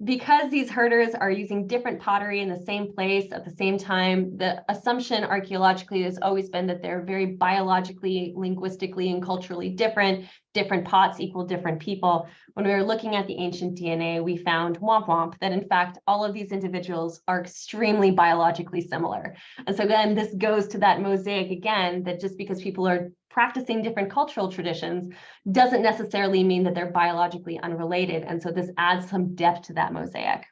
Because these herders are using different pottery in the same place at the same time, the assumption archaeologically has always been that they're very biologically, linguistically, and culturally different. Different pots equal different people. When we were looking at the ancient DNA, we found womp womp that in fact, all of these individuals are extremely biologically similar. And so then this goes to that mosaic again, that just because people are practicing different cultural traditions doesn't necessarily mean that they're biologically unrelated. And so this adds some depth to that mosaic.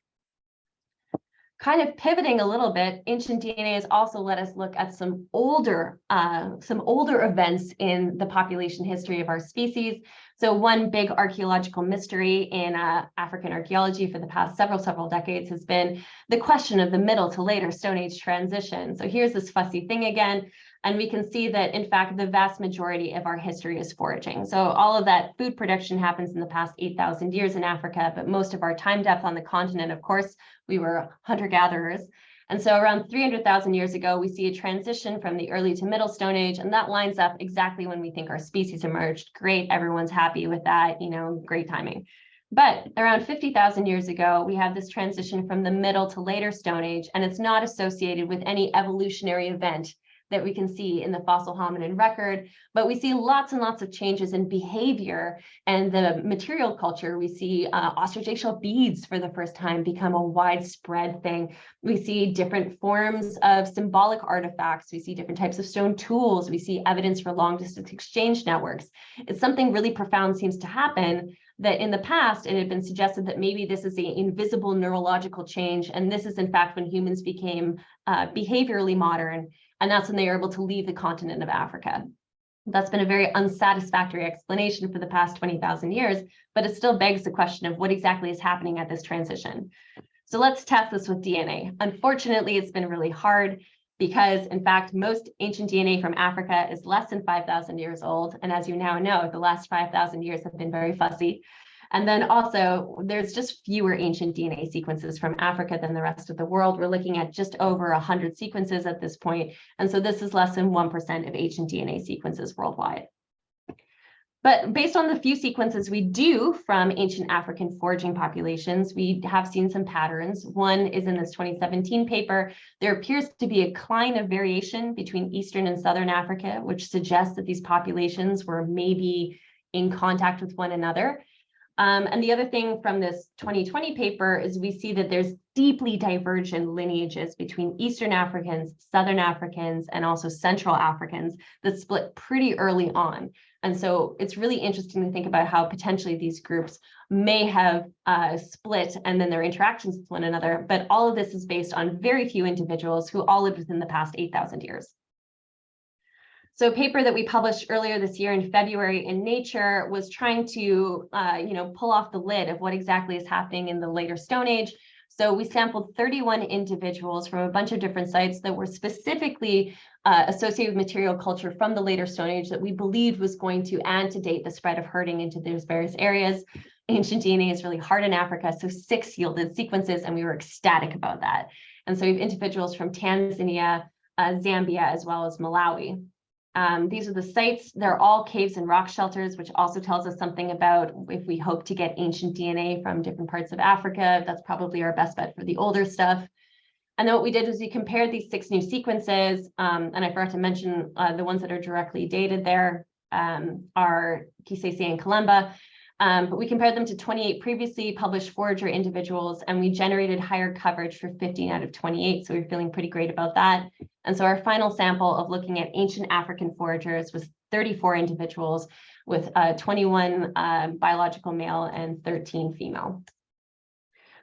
Kind of pivoting a little bit, ancient DNA has also let us look at some older events in the population history of our species. So one big archaeological mystery in African archaeology for the past several decades has been the question of the middle to later Stone Age transition. So here's this fussy thing again. And we can see that, in fact, the vast majority of our history is foraging. So all of that food production happens in the past 8,000 years in Africa, but most of our time depth on the continent, of course, we were hunter-gatherers. And so around 300,000 years ago, we see a transition from the early to middle Stone Age, and that lines up exactly when we think our species emerged. Great, everyone's happy with that, great timing. But around 50,000 years ago, we have this transition from the middle to later Stone Age, and it's not associated with any evolutionary event that we can see in the fossil hominin record, but we see lots and lots of changes in behavior and the material culture. We see ostrich-egg-shell beads for the first time become a widespread thing. We see different forms of symbolic artifacts. We see different types of stone tools. We see evidence for long-distance exchange networks. It's something really profound seems to happen, that in the past, it had been suggested that maybe this is an invisible neurological change. And this is, in fact, when humans became behaviorally modern. And that's when they were able to leave the continent of Africa. That's been a very unsatisfactory explanation for the past 20,000 years, but it still begs the question of what exactly is happening at this transition. So let's test this with DNA. Unfortunately, it's been really hard because, in fact, most ancient DNA from Africa is less than 5,000 years old. And as you now know, the last 5,000 years have been very fussy. And then also, there's just fewer ancient DNA sequences from Africa than the rest of the world. We're looking at just over 100 sequences at this point. And so this is less than 1% of ancient DNA sequences worldwide. But based on the few sequences we do from ancient African foraging populations, we have seen some patterns. One is in this 2017 paper. There appears to be a line of variation between Eastern and Southern Africa, which suggests that these populations were maybe in contact with one another. And the other thing from this 2020 paper is we see that there's deeply divergent lineages between Eastern Africans, Southern Africans, and also Central Africans that split pretty early on. And so it's really interesting to think about how potentially these groups may have split and then their interactions with one another. But all of this is based on very few individuals who all lived within the past 8,000 years. So a paper that we published earlier this year in February in Nature was trying to pull off the lid of what exactly is happening in the later Stone Age. So we sampled 31 individuals from a bunch of different sites that were specifically associated with material culture from the later Stone Age that we believed was going to antedate the spread of herding into those various areas. Ancient DNA is really hard in Africa, so 6 yielded sequences, and we were ecstatic about that. And so we have individuals from Tanzania, Zambia, as well as Malawi. These are the sites. They're all caves and rock shelters, which also tells us something about if we hope to get ancient DNA from different parts of Africa. That's probably our best bet for the older stuff. And then what we did was we compared these 6 new sequences, and I forgot to mention the ones that are directly dated there are Kisese and Kalemba. But we compared them to 28 previously published forager individuals, and we generated higher coverage for 15 out of 28. So we were feeling pretty great about that. And so our final sample of looking at ancient African foragers was 34 individuals with 21 biological male and 13 female.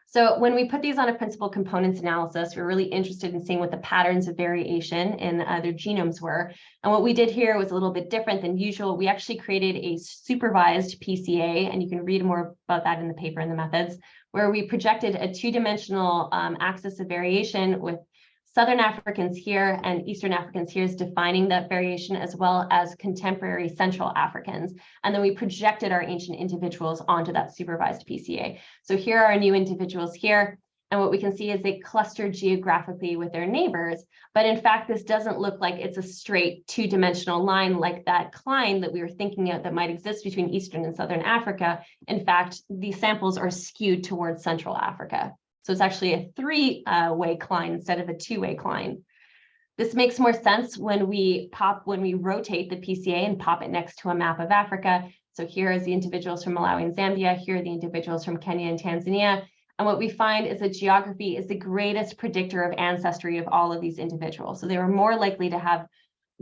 So when we put these on a principal components analysis, we're really interested in seeing what the patterns of variation in their genomes were. And what we did here was a little bit different than usual. We actually created a supervised PCA, and you can read more about that in the paper and the methods, where we projected a 2-dimensional axis of variation with Southern Africans here and Eastern Africans here is defining that variation, as well as contemporary Central Africans. And then we projected our ancient individuals onto that supervised PCA. So here are our new individuals here. And what we can see is they cluster geographically with their neighbors. But in fact, this doesn't look like it's a straight 2-dimensional line like that cline that we were thinking of that might exist between Eastern and Southern Africa. In fact, these samples are skewed towards Central Africa. So it's actually a 3-way cline instead of a 2-way cline. This makes more sense when we rotate the PCA and pop it next to a map of Africa. So here is the individuals from Malawi and Zambia. Here are the individuals from Kenya and Tanzania. And what we find is that geography is the greatest predictor of ancestry of all of these individuals. So they were more likely to have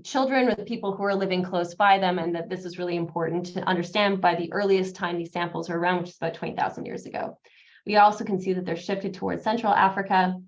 children with people who are living close by them, and that this is really important to understand by the earliest time these samples are around, which is about 20,000 years ago. We also can see that they're shifted towards Central Africa.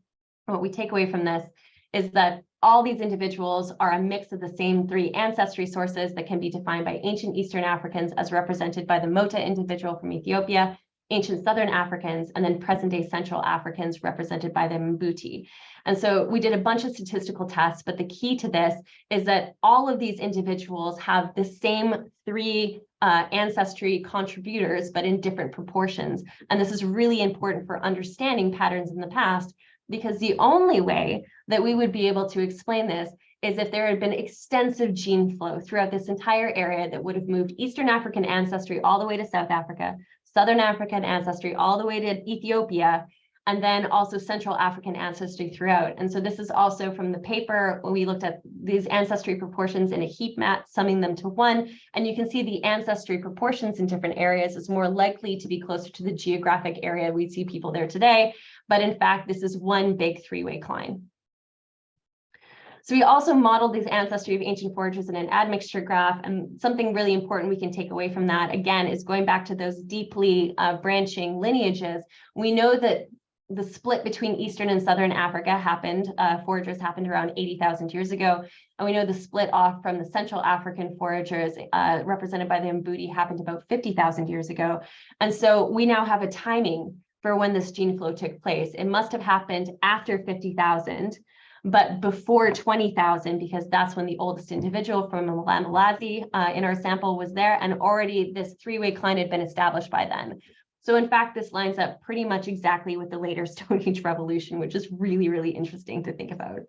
What we take away from this is that all these individuals are a mix of the same 3 ancestry sources that can be defined by ancient Eastern Africans as represented by the Mota individual from Ethiopia, ancient Southern Africans, and then present-day Central Africans represented by the Mbuti. And so we did a bunch of statistical tests, but the key to this is that all of these individuals have the same 3 ancestry contributors, but in different proportions. And this is really important for understanding patterns in the past, because the only way that we would be able to explain this is if there had been extensive gene flow throughout this entire area that would have moved Eastern African ancestry all the way to South Africa, Southern African ancestry all the way to Ethiopia, and then also Central African ancestry throughout. And so this is also from the paper when we looked at these ancestry proportions in a heat map, summing them to 1. And you can see the ancestry proportions in different areas is more likely to be closer to the geographic area we see people there today. But in fact, this is one big 3-way cline. So we also modeled these ancestry of ancient foragers in an admixture graph, and something really important we can take away from that, again, is going back to those deeply branching lineages. We know that the split between Eastern and Southern Africa happened, foragers happened around 80,000 years ago. And we know the split off from the Central African foragers represented by the Mbuti happened about 50,000 years ago. And so we now have a timing for when this gene flow took place. It must have happened after 50,000, but before 20,000, because that's when the oldest individual from Mlamalazi in our sample was there, and already this 3-way cline had been established by then. So in fact, this lines up pretty much exactly with the later Stone Age revolution, which is really, really interesting to think about.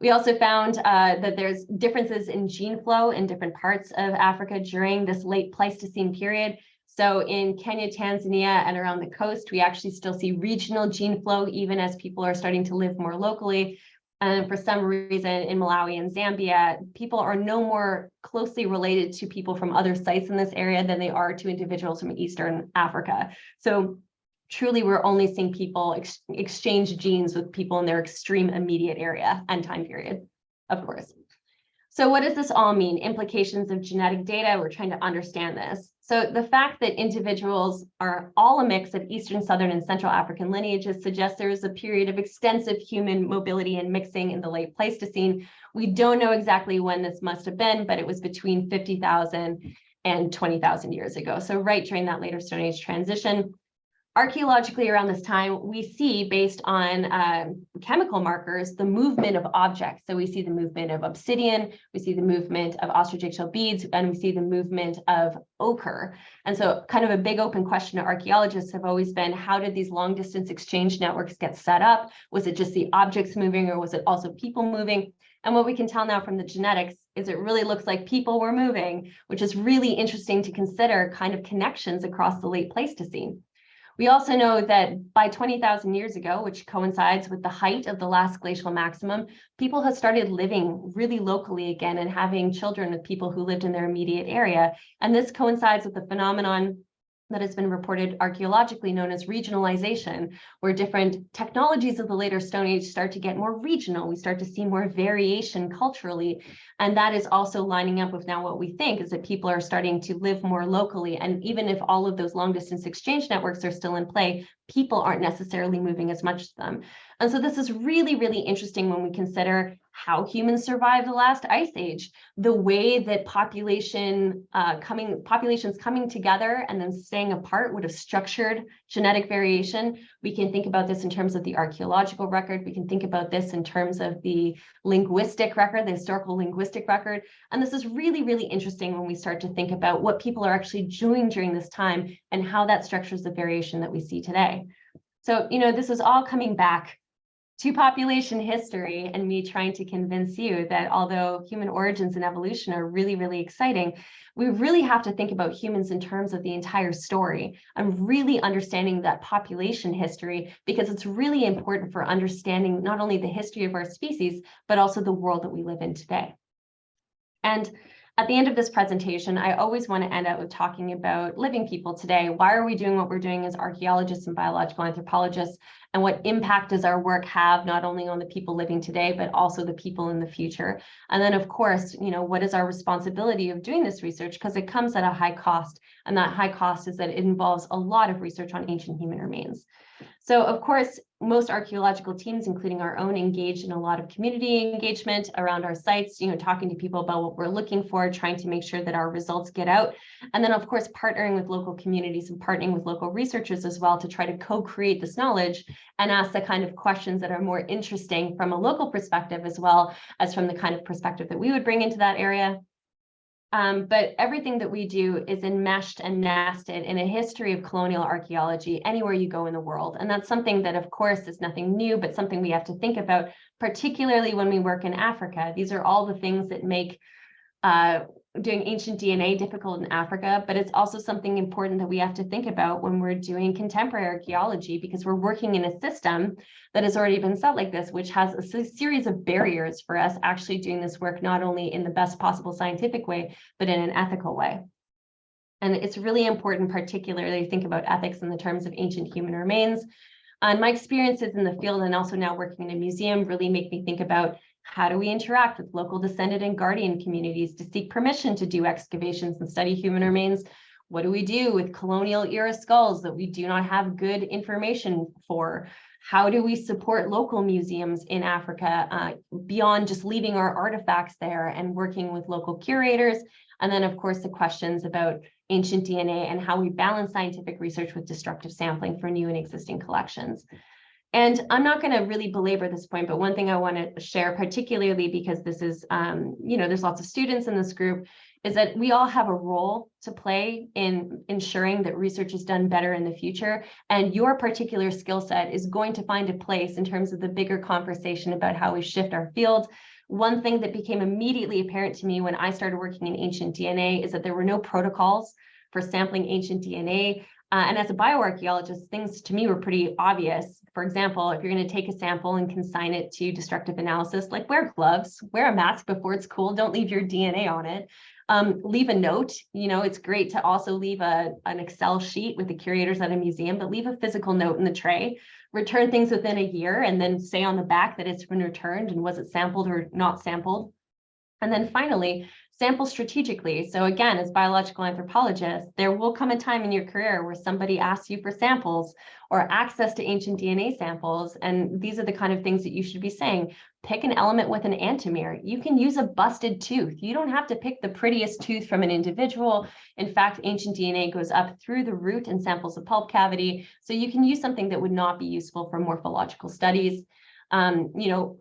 We also found that there's differences in gene flow in different parts of Africa during this late Pleistocene period. So in Kenya, Tanzania, and around the coast, we actually still see regional gene flow, even as people are starting to live more locally. And for some reason in Malawi and Zambia, people are no more closely related to people from other sites in this area than they are to individuals from Eastern Africa. So truly, we're only seeing people exchange genes with people in their extreme immediate area and time period, of course. So what does this all mean? Implications of genetic data, we're trying to understand this. So the fact that individuals are all a mix of Eastern, Southern, and Central African lineages suggests there is a period of extensive human mobility and mixing in the late Pleistocene. We don't know exactly when this must have been, but it was between 50,000 and 20,000 years ago. So right during that later Stone Age transition. Archaeologically, around this time, we see, based on chemical markers, the movement of objects. So we see the movement of obsidian, we see the movement of ostrich eggshell beads, and we see the movement of ochre. And so kind of a big open question to archaeologists have always been, how did these long distance exchange networks get set up? Was it just the objects moving, or was it also people moving? And what we can tell now from the genetics is it really looks like people were moving, which is really interesting to consider kind of connections across the late Pleistocene. We also know that by 20,000 years ago, which coincides with the height of the last glacial maximum, people have started living really locally again and having children with people who lived in their immediate area. And this coincides with the phenomenon that has been reported archaeologically known as regionalization, where different technologies of the later Stone Age start to get more regional. We start to see more variation culturally. And that is also lining up with now what we think is that people are starting to live more locally. And even if all of those long distance exchange networks are still in play, people aren't necessarily moving as much to them. And so this is really, really interesting when we consider how humans survived the last ice age, the way that populations coming together and then staying apart would have structured genetic variation. We can think about this in terms of the archaeological record. We can think about this in terms of the linguistic record, the historical linguistic record. And this is really, really interesting when we start to think about what people are actually doing during this time and how that structures the variation that we see today. So, this is all coming back to population history and me trying to convince you that although human origins and evolution are really, really exciting, we really have to think about humans in terms of the entire story and really understanding that population history, because it's really important for understanding not only the history of our species, but also the world that we live in today. And at the end of this presentation, I always want to end up with talking about living people today. Why are we doing what we're doing as archaeologists and biological anthropologists? And what impact does our work have not only on the people living today, but also the people in the future? And then, of course, what is our responsibility of doing this research? Because it comes at a high cost. And that high cost is that it involves a lot of research on ancient human remains. So, of course, most archaeological teams, including our own, engage in a lot of community engagement around our sites, talking to people about what we're looking for, trying to make sure that our results get out. And then, of course, partnering with local communities and partnering with local researchers as well to try to co-create this knowledge and ask the kind of questions that are more interesting from a local perspective as well as from the kind of perspective that we would bring into that area. But everything that we do is enmeshed and nested in a history of colonial archaeology anywhere you go in the world. And that's something that, of course, is nothing new, but something we have to think about, particularly when we work in Africa. These are all the things that make doing ancient DNA difficult in Africa, but it's also something important that we have to think about when we're doing contemporary archaeology, because we're working in a system that has already been set like this, which has a series of barriers for us actually doing this work, not only in the best possible scientific way, but in an ethical way. And it's really important, particularly think about ethics in the terms of ancient human remains. And my experiences in the field and also now working in a museum really make me think about how do we interact with local descendant and guardian communities to seek permission to do excavations and study human remains? What do we do with colonial era skulls that we do not have good information for? How do we support local museums in Africa beyond just leaving our artifacts there and working with local curators? And then, of course, the questions about ancient DNA and how we balance scientific research with destructive sampling for new and existing collections. And I'm not going to really belabor this point, but one thing I want to share, particularly because this is, there's lots of students in this group, is that we all have a role to play in ensuring that research is done better in the future. And your particular skill set is going to find a place in terms of the bigger conversation about how we shift our field. One thing that became immediately apparent to me when I started working in ancient DNA is that there were no protocols for sampling ancient DNA. And as a bioarchaeologist, things to me were pretty obvious. For example, if you're going to take a sample and consign it to destructive analysis, like wear gloves, wear a mask before it's cool, don't leave your DNA on it. Leave a note. It's great to also leave an Excel sheet with the curators at a museum, but leave a physical note in the tray. Return things within a year and then say on the back that it's been returned and was it sampled or not sampled. And then finally, sample strategically. So again, as biological anthropologists, there will come a time in your career where somebody asks you for samples or access to ancient DNA samples. And these are the kind of things that you should be saying. Pick an element with an antomere. You can use a busted tooth. You don't have to pick the prettiest tooth from an individual. In fact, ancient DNA goes up through the root and samples the pulp cavity. So you can use something that would not be useful for morphological studies.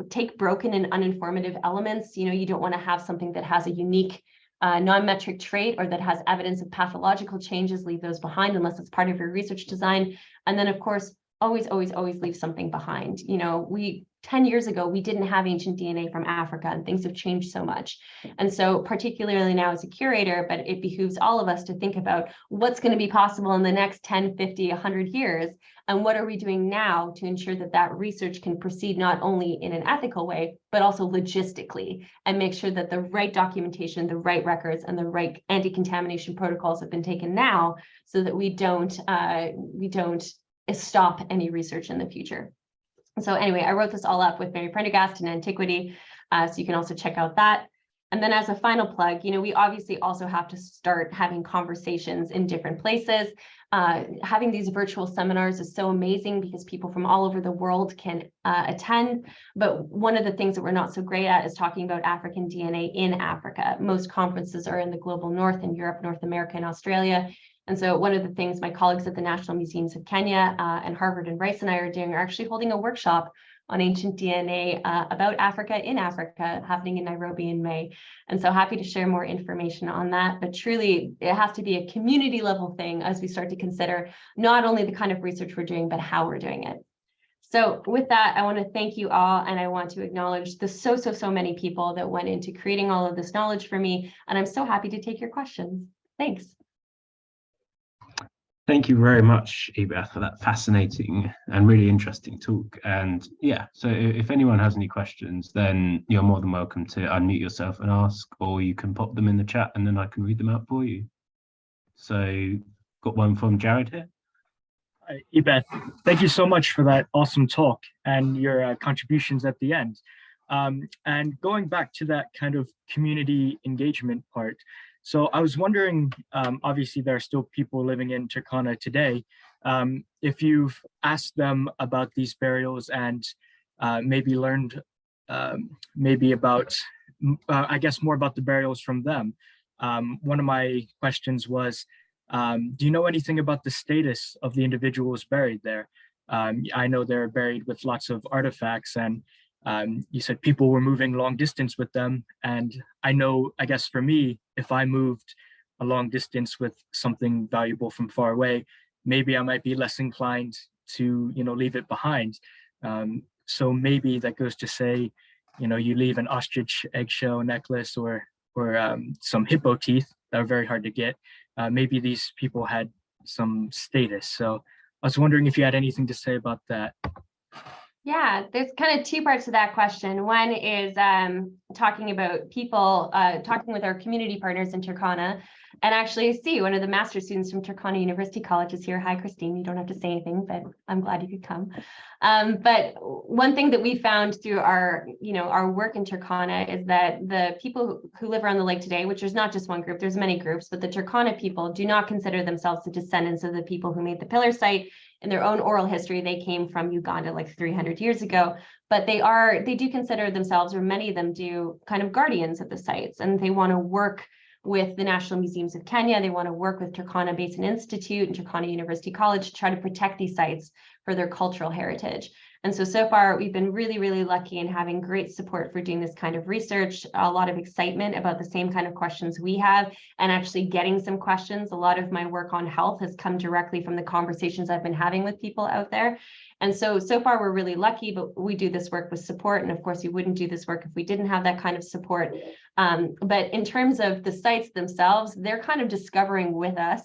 Take broken and uninformative elements. You don't want to have something that has a unique non-metric trait or that has evidence of pathological changes. Leave those behind unless it's part of your research design. And then, of course, always leave something behind. 10 years ago, we didn't have ancient DNA from Africa, and things have changed so much. And so particularly now as a curator, but it behooves all of us to think about what's going to be possible in the next 10, 50, 100 years, and what are we doing now to ensure that that research can proceed not only in an ethical way, but also logistically, and make sure that the right documentation, the right records, and the right anti-contamination protocols have been taken now, so that we don't stop any research in the future. So anyway, I wrote this all up with Mary Prendergast in Antiquity, so you can also check out that. And then as a final plug, we obviously also have to start having conversations in different places. Having these virtual seminars is so amazing because people from all over the world can attend. But one of the things that we're not so great at is talking about African DNA in Africa. Most conferences are in the global north, in Europe, North America, and Australia. And so one of the things my colleagues at the National Museums of Kenya and Harvard and Rice and I are doing are actually holding a workshop on ancient DNA about Africa in Africa, happening in Nairobi in May. And so happy to share more information on that. But truly, it has to be a community level thing as we start to consider not only the kind of research we're doing, but how we're doing it. So with that, I want to thank you all, and I want to acknowledge the so many people that went into creating all of this knowledge for me. And I'm so happy to take your questions. Thanks. Thank you very much, Ebeth, for that fascinating and really interesting talk. And yeah, so if anyone has any questions, then you're more than welcome to unmute yourself and ask, or you can pop them in the chat and then I can read them out for you. So got one from Jared here. Ebeth, thank you so much for that awesome talk and your contributions at the end. And going back to that kind of community engagement part, so I was wondering, obviously there are still people living in Turkana today, if you've asked them about these burials and maybe learned maybe about, I guess, more about the burials from them. One of my questions was, do you know anything about the status of the individuals buried there? I know they're buried with lots of artifacts, and you said people were moving long distance with them. And I know, I guess for me, if I moved a long distance with something valuable from far away, maybe I might be less inclined to, leave it behind. So maybe that goes to say, you leave an ostrich eggshell necklace or or some hippo teeth that are very hard to get. Maybe these people had some status. So I was wondering if you had anything to say about that. Yeah, there's kind of two parts to that question. One is talking about people, talking with our community partners in Turkana. And actually, I see one of the master students from Turkana University College is here. Hi, Christine. You don't have to say anything, but I'm glad you could come. But one thing that we found through our, our work in Turkana is that the people who live around the lake today, which is not just one group, there's many groups, but the Turkana people do not consider themselves the descendants of the people who made the pillar site. In their own oral history, they came from Uganda like 300 years ago, but they do consider themselves, or many of them do, kind of guardians of the sites, and they want to work with the National Museums of Kenya. They want to work with Turkana Basin Institute and Turkana University College to try to protect these sites for their cultural heritage. And so far, we've been really, really lucky in having great support for doing this kind of research, a lot of excitement about the same kind of questions we have, and actually getting some questions. A lot of my work on health has come directly from the conversations I've been having with people out there. And so far, we're really lucky, but we do this work with support. And of course, we wouldn't do this work if we didn't have that kind of support. But in terms of the sites themselves, they're kind of discovering with us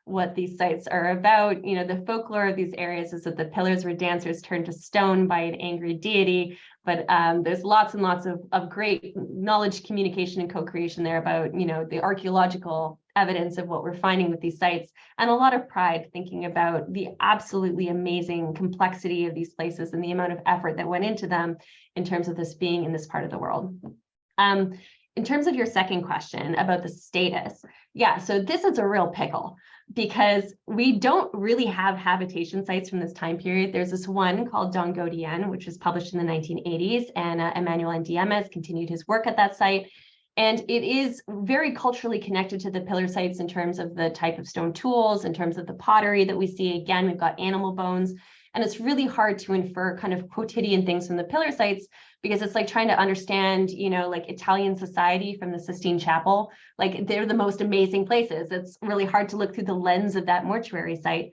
what these sites are about. The folklore of these areas is that the pillars were dancers turned to stone by an angry deity, but there's lots and lots of great knowledge, communication, and co-creation there about, the archaeological evidence of what we're finding with these sites, and a lot of pride thinking about the absolutely amazing complexity of these places and the amount of effort that went into them in terms of this being in this part of the world. In terms of your second question about the status, yeah, so this is a real pickle, because we don't really have habitation sites from this time period. There's this one called Dongodien, which was published in the 1980s, and Emmanuel Ndiema has continued his work at that site. And it is very culturally connected to the pillar sites in terms of the type of stone tools, in terms of the pottery that we see. Again, we've got animal bones, and it's really hard to infer kind of quotidian things from the pillar sites, because it's like trying to understand, like Italian society from the Sistine Chapel. Like, they're the most amazing places. It's really hard to look through the lens of that mortuary site.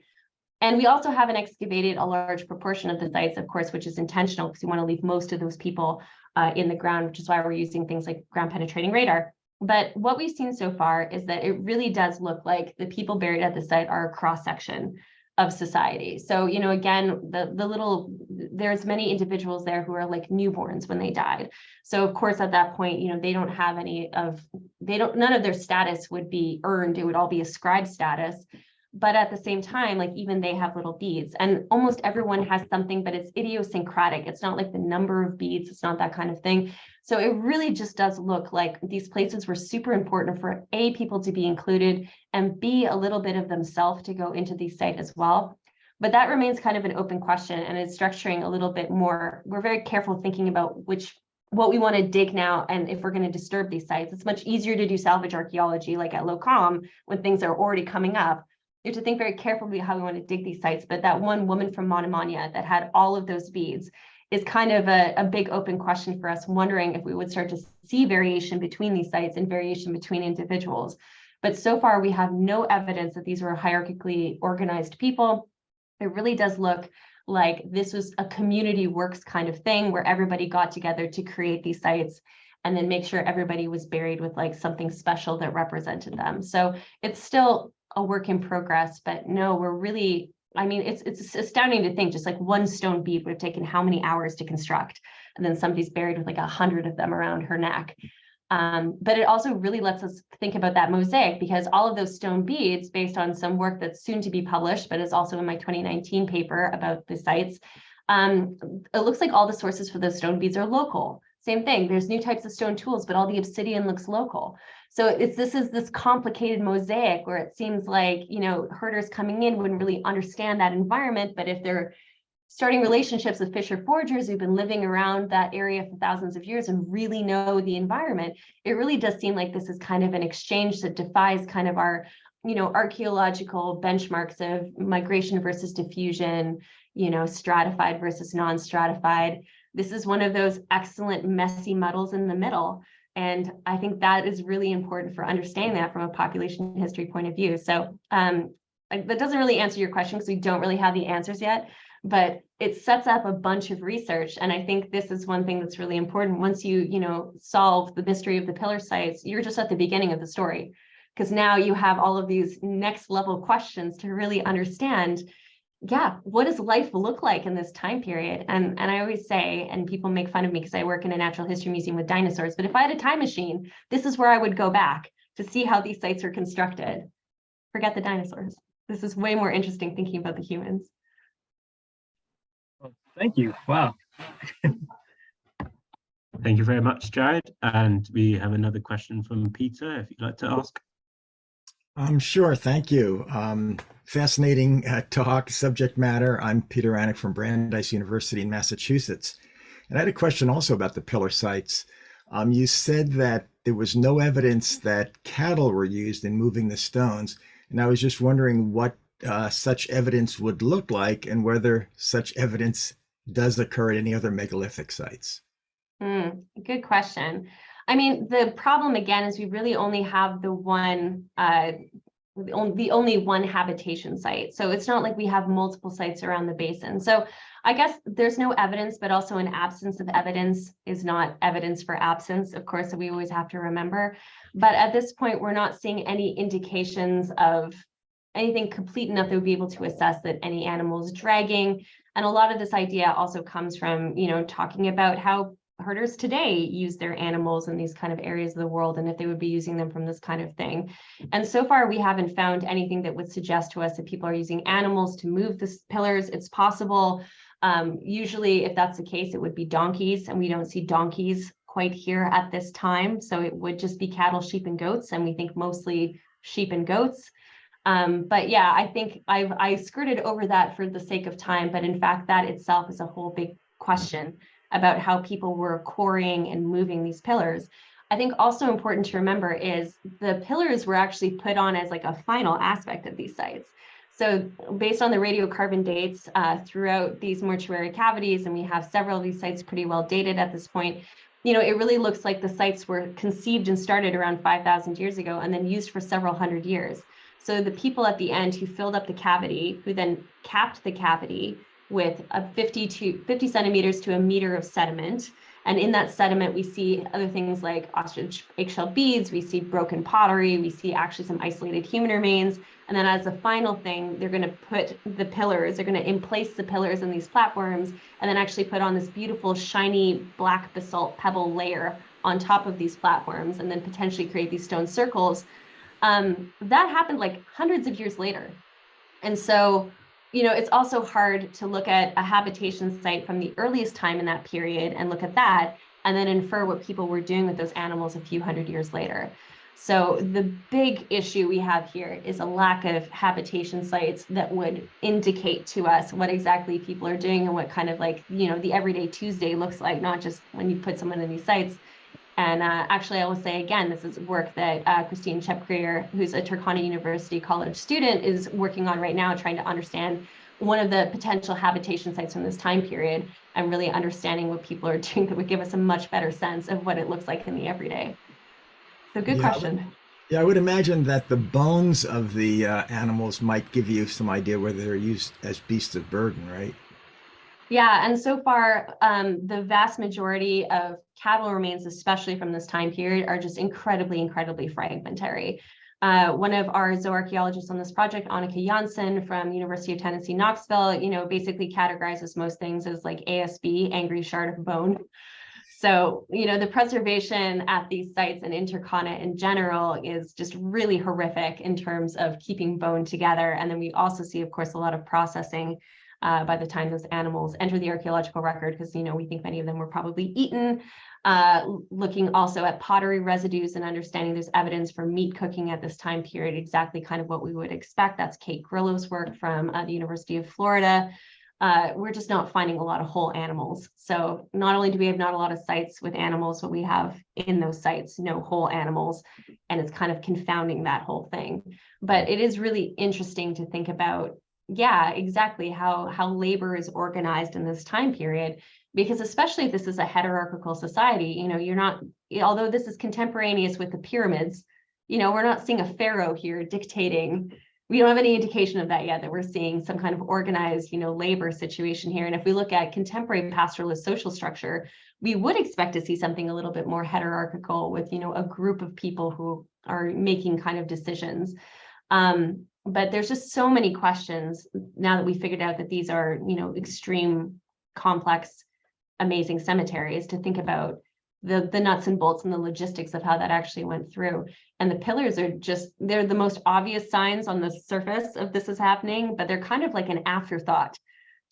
And we also haven't excavated a large proportion of the sites, of course, which is intentional, because we want to leave most of those people in the ground, which is why we're using things like ground penetrating radar. But what we've seen so far is that it really does look like the people buried at the site are a cross-section of society. So, again, there's many individuals there who are like newborns when they died. So of course, at that point, they don't have none of their status would be earned. It would all be ascribed status. But at the same time, like, even they have little beads, and almost everyone has something, but it's idiosyncratic. It's not like the number of beads. It's not that kind of thing. So it really just does look like these places were super important for A, people to be included, and B, a little bit of themselves to go into these sites as well. But that remains kind of an open question, and it's structuring a little bit more. We're very careful thinking about what we want to dig now, and if we're going to disturb these sites. It's much easier to do salvage archaeology, like at Locom, when things are already coming up. You have to think very carefully how we want to dig these sites. But that one woman from Monomania that had all of those beads is kind of a big open question for us, wondering if we would start to see variation between these sites and variation between individuals. But so far, we have no evidence that these were hierarchically organized people. It really does look like this was a community works kind of thing, where everybody got together to create these sites and then make sure everybody was buried with like something special that represented them. So it's still a work in progress, but no, we're really, it's astounding to think just like one stone bead would have taken how many hours to construct, and then somebody's buried with like 100 of them around her neck. But it also really lets us think about that mosaic, because all of those stone beads, based on some work that's soon to be published, but is also in my 2019 paper about the sites, it looks like all the sources for those stone beads are local. Same thing, there's new types of stone tools, but all the obsidian looks local. So this is this complicated mosaic where it seems like, herders coming in wouldn't really understand that environment, but if they're starting relationships with fisher foragers who've been living around that area for thousands of years and really know the environment, it really does seem like this is kind of an exchange that defies kind of our, archaeological benchmarks of migration versus diffusion, stratified versus non-stratified. This is one of those excellent messy muddles in the middle. And I think that is really important for understanding that from a population history point of view. So that doesn't really answer your question, because we don't really have the answers yet. but it sets up a bunch of research. And I think this is one thing that's really important. Once you solve the mystery of the pillar sites, you're just at the beginning of the story, because now you have all of these next level questions to really understand, what does life look like in this time period? And I always say, and people make fun of me because I work in a natural history museum with dinosaurs, but if I had a time machine, this is where I would go back to see how these sites are constructed. Forget the dinosaurs. This is way more interesting thinking about the humans. Well, thank you. Wow. Thank you very much, Jared. And we have another question from Peter, if you'd like to ask. Sure, thank you. Fascinating talk, subject matter. I'm Peter Anick from Brandeis University in Massachusetts. And I had a question also about the pillar sites. You said that there was no evidence that cattle were used in moving the stones. And I was just wondering what such evidence would look like and whether such evidence does occur at any other megalithic sites. Good question. I mean, the problem again is we really only have the only one habitation site. So it's not like we have multiple sites around the basin. So I guess there's no evidence, but also an absence of evidence is not evidence for absence, of course, that we always have to remember. But at this point, we're not seeing any indications of anything complete enough that would be able to assess that any animal is dragging. And a lot of this idea also comes from, talking about how herders today use their animals in these kind of areas of the world, and if they would be using them from this kind of thing. And so far, we haven't found anything that would suggest to us that people are using animals to move the pillars. It's possible. Usually, if that's the case, it would be donkeys, and we don't see donkeys quite here at this time. So it would just be cattle, sheep, and goats, and we think mostly sheep and goats. But yeah, I think I skirted over that for the sake of time, but in fact, that itself is a whole big question about how people were quarrying and moving these pillars. I think also important to remember is the pillars were actually put on as like a final aspect of these sites. So based on the radiocarbon dates throughout these mortuary cavities, and we have several of these sites pretty well dated at this point, it really looks like the sites were conceived and started around 5,000 years ago and then used for several hundred years. So the people at the end who filled up the cavity, who then capped the cavity with a 50 centimeters to a meter of sediment. And in that sediment, we see other things like ostrich eggshell beads, we see broken pottery, we see actually some isolated human remains. And then as a final thing, they're going to put the pillars, they're going to emplace the pillars in these platforms, and then actually put on this beautiful shiny black basalt pebble layer on top of these platforms, and then potentially create these stone circles. That happened like hundreds of years later. And so it's also hard to look at a habitation site from the earliest time in that period and look at that and then infer what people were doing with those animals a few hundred years later. So the big issue we have here is a lack of habitation sites that would indicate to us what exactly people are doing and what kind of the everyday Tuesday looks like, not just when you put someone in these sites. And actually, I will say again, this is work that Christine Chepkrier, who's a Turkana University College student, is working on right now, trying to understand one of the potential habitation sites from this time period and really understanding what people are doing that would give us a much better sense of what it looks like in the everyday. So good question. I would imagine that the bones of the animals might give you some idea whether they're used as beasts of burden, right? Yeah, and so far, the vast majority of cattle remains, especially from this time period, are just incredibly, incredibly fragmentary. One of our zooarchaeologists on this project, Annika Janssen from University of Tennessee, Knoxville, basically categorizes most things as like ASB, angry shard of bone. So, the preservation at these sites and in Turkana in general is just really horrific in terms of keeping bone together. And then we also see, of course, a lot of processing by the time those animals enter the archaeological record, because we think many of them were probably eaten. Looking also at pottery residues and understanding there's evidence for meat cooking at this time period, exactly kind of what we would expect. That's Kate Grillo's work from the University of Florida. We're just not finding a lot of whole animals. So not only do we have not a lot of sites with animals, but we have in those sites no whole animals, and it's kind of confounding that whole thing. But it is really interesting to think about, exactly how labor is organized in this time period, because especially if this is a hierarchical society, you're not, although this is contemporaneous with the pyramids, we're not seeing a pharaoh here dictating we don't have any indication of that yet, that we're seeing some kind of organized, labor situation here. And if we look at contemporary pastoralist social structure, we would expect to see something a little bit more hierarchical with, a group of people who are making kind of decisions. But there's just so many questions now that we figured out that these are, extreme, complex, amazing cemeteries, to think about the nuts and bolts and the logistics of how that actually went through. And the pillars are they're the most obvious signs on the surface of this is happening, but they're kind of like an afterthought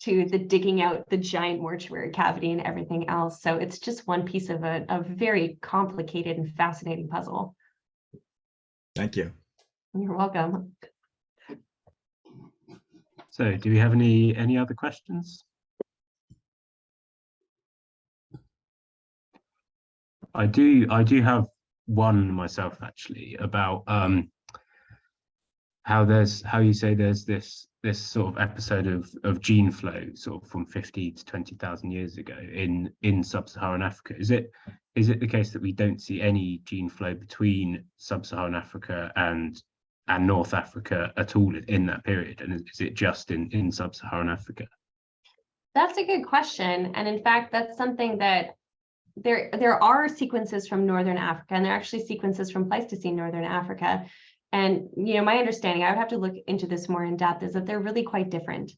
to the digging out the giant mortuary cavity and everything else. So it's just one piece of a very complicated and fascinating puzzle. Thank you. You're welcome. So do we have any other questions? I do have one myself, actually, about how you say there's this sort of episode of gene flow sort of from 50 to 20,000 years ago in sub-Saharan Africa. Is it the case that we don't see any gene flow between sub-Saharan Africa and North Africa at all in that period? And is it just in sub-Saharan Africa? That's a good question. And in fact, that's something that there are sequences from Northern Africa, and there are actually sequences from Pleistocene Northern Africa. And, my understanding, I would have to look into this more in depth, is that they're really quite different.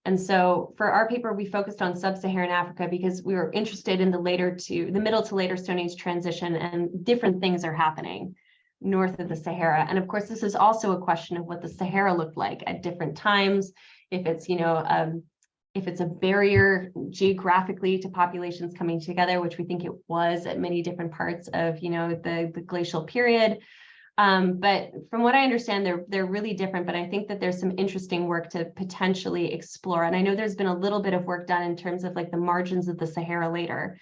And so for our paper, we focused on sub-Saharan Africa because we were interested in the middle to later Stone Age transition, and different things are happening north of the Sahara. And of course, this is also a question of what the Sahara looked like at different times. If it's a barrier geographically to populations coming together, which we think it was at many different parts of, the glacial period. But from what I understand, they're really different, but I think that there's some interesting work to potentially explore. And I know there's been a little bit of work done in terms of like the margins of the Sahara later.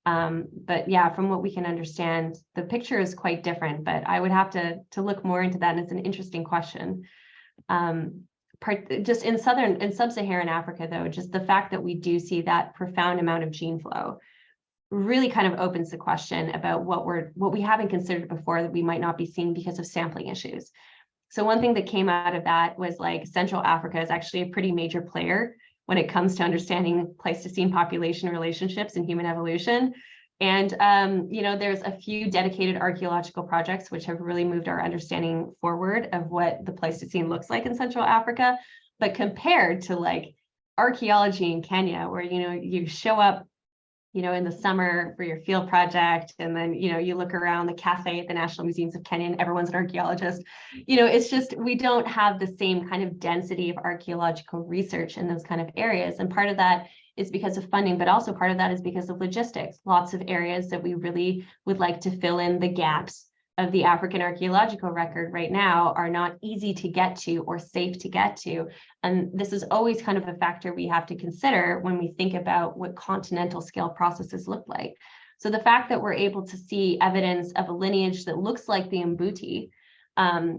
But yeah, from what we can understand, the picture is quite different, but I would have to look more into that. And it's an interesting question. Just in sub-Saharan Africa, though, just the fact that we do see that profound amount of gene flow really kind of opens the question about what we haven't considered before that we might not be seeing because of sampling issues. So one thing that came out of that was like Central Africa is actually a pretty major player when it comes to understanding Pleistocene population relationships and human evolution. And, there's a few dedicated archaeological projects which have really moved our understanding forward of what the Pleistocene looks like in Central Africa. But compared to like archaeology in Kenya, where, you show up, in the summer for your field project, and then, you look around the cafe at the National Museums of Kenya and everyone's an archaeologist, it's just, we don't have the same kind of density of archaeological research in those kind of areas. And part of that is because of funding, but also part of that is because of logistics. Lots of areas that we really would like to fill in the gaps of the African archaeological record right now are not easy to get to or safe to get to. And this is always kind of a factor we have to consider when we think about what continental scale processes look like. So the fact that we're able to see evidence of a lineage that looks like the Mbuti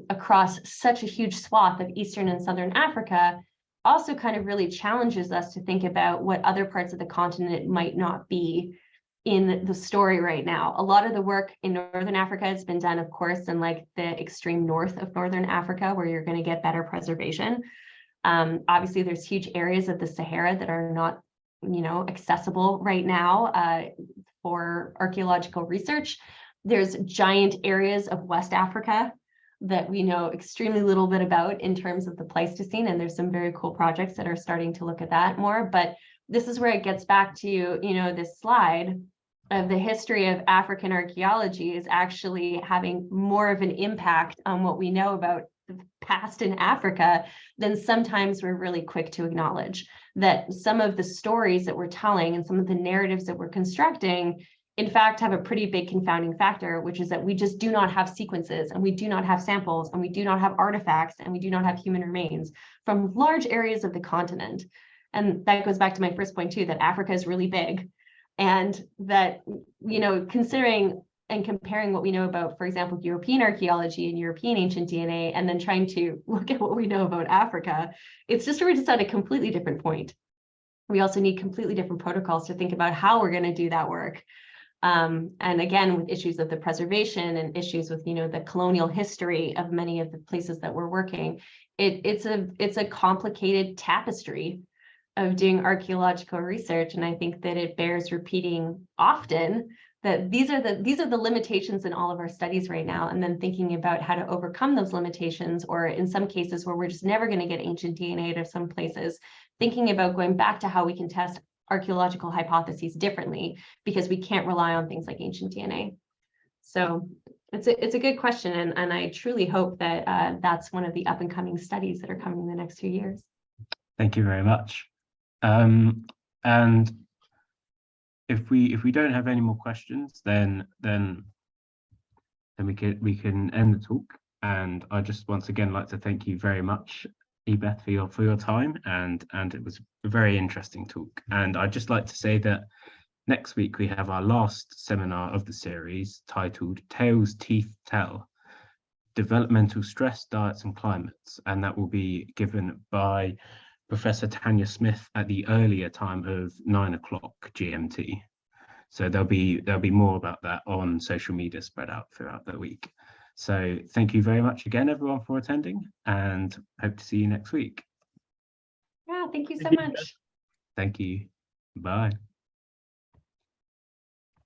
across such a huge swath of Eastern and Southern Africa also kind of really challenges us to think about what other parts of the continent might not be in the story right now. A lot of the work in Northern Africa has been done, of course, in like the extreme north of Northern Africa, where you're going to get better preservation. Obviously, there's huge areas of the Sahara that are not, accessible right now for archaeological research. There's giant areas of West Africa that we know extremely little bit about in terms of the Pleistocene, and there's some very cool projects that are starting to look at that more. But this is where it gets back to, this slide of the history of African archaeology is actually having more of an impact on what we know about the past in Africa than sometimes we're really quick to acknowledge. That some of the stories that we're telling and some of the narratives that we're constructing, in fact, have a pretty big confounding factor, which is that we just do not have sequences, and we do not have samples, and we do not have artifacts, and we do not have human remains from large areas of the continent. And that goes back to my first point too, that Africa is really big, and that, considering and comparing what we know about, for example, European archaeology and European ancient DNA, and then trying to look at what we know about Africa, we're just at a completely different point. We also need completely different protocols to think about how we're going to do that work. And again, with issues of the preservation and issues with, the colonial history of many of the places that we're working, it's a complicated tapestry of doing archaeological research. And I think that it bears repeating often that these are the limitations in all of our studies right now, and then thinking about how to overcome those limitations, or in some cases where we're just never going to get ancient DNA out of some places, thinking about going back to how we can test archaeological hypotheses differently, because we can't rely on things like ancient DNA. So it's a good question, and I truly hope that that's one of the up and coming studies that are coming in the next few years. Thank you very much. And if we don't have any more questions, then we can end the talk. And I just once again like to thank you very much, Ebeth, for your time, and it was a very interesting talk. And I'd just like to say that next week we have our last seminar of the series, titled Tales Teeth Tell: Developmental Stress, Diets and Climates, and that will be given by Professor Tanya Smith at the earlier time of 9 o'clock GMT. So there'll be more about that on social media spread out throughout the week. So thank you very much again, everyone, for attending, and hope to see you next week. Yeah, thank you so Thank you. much. Thank you. Bye.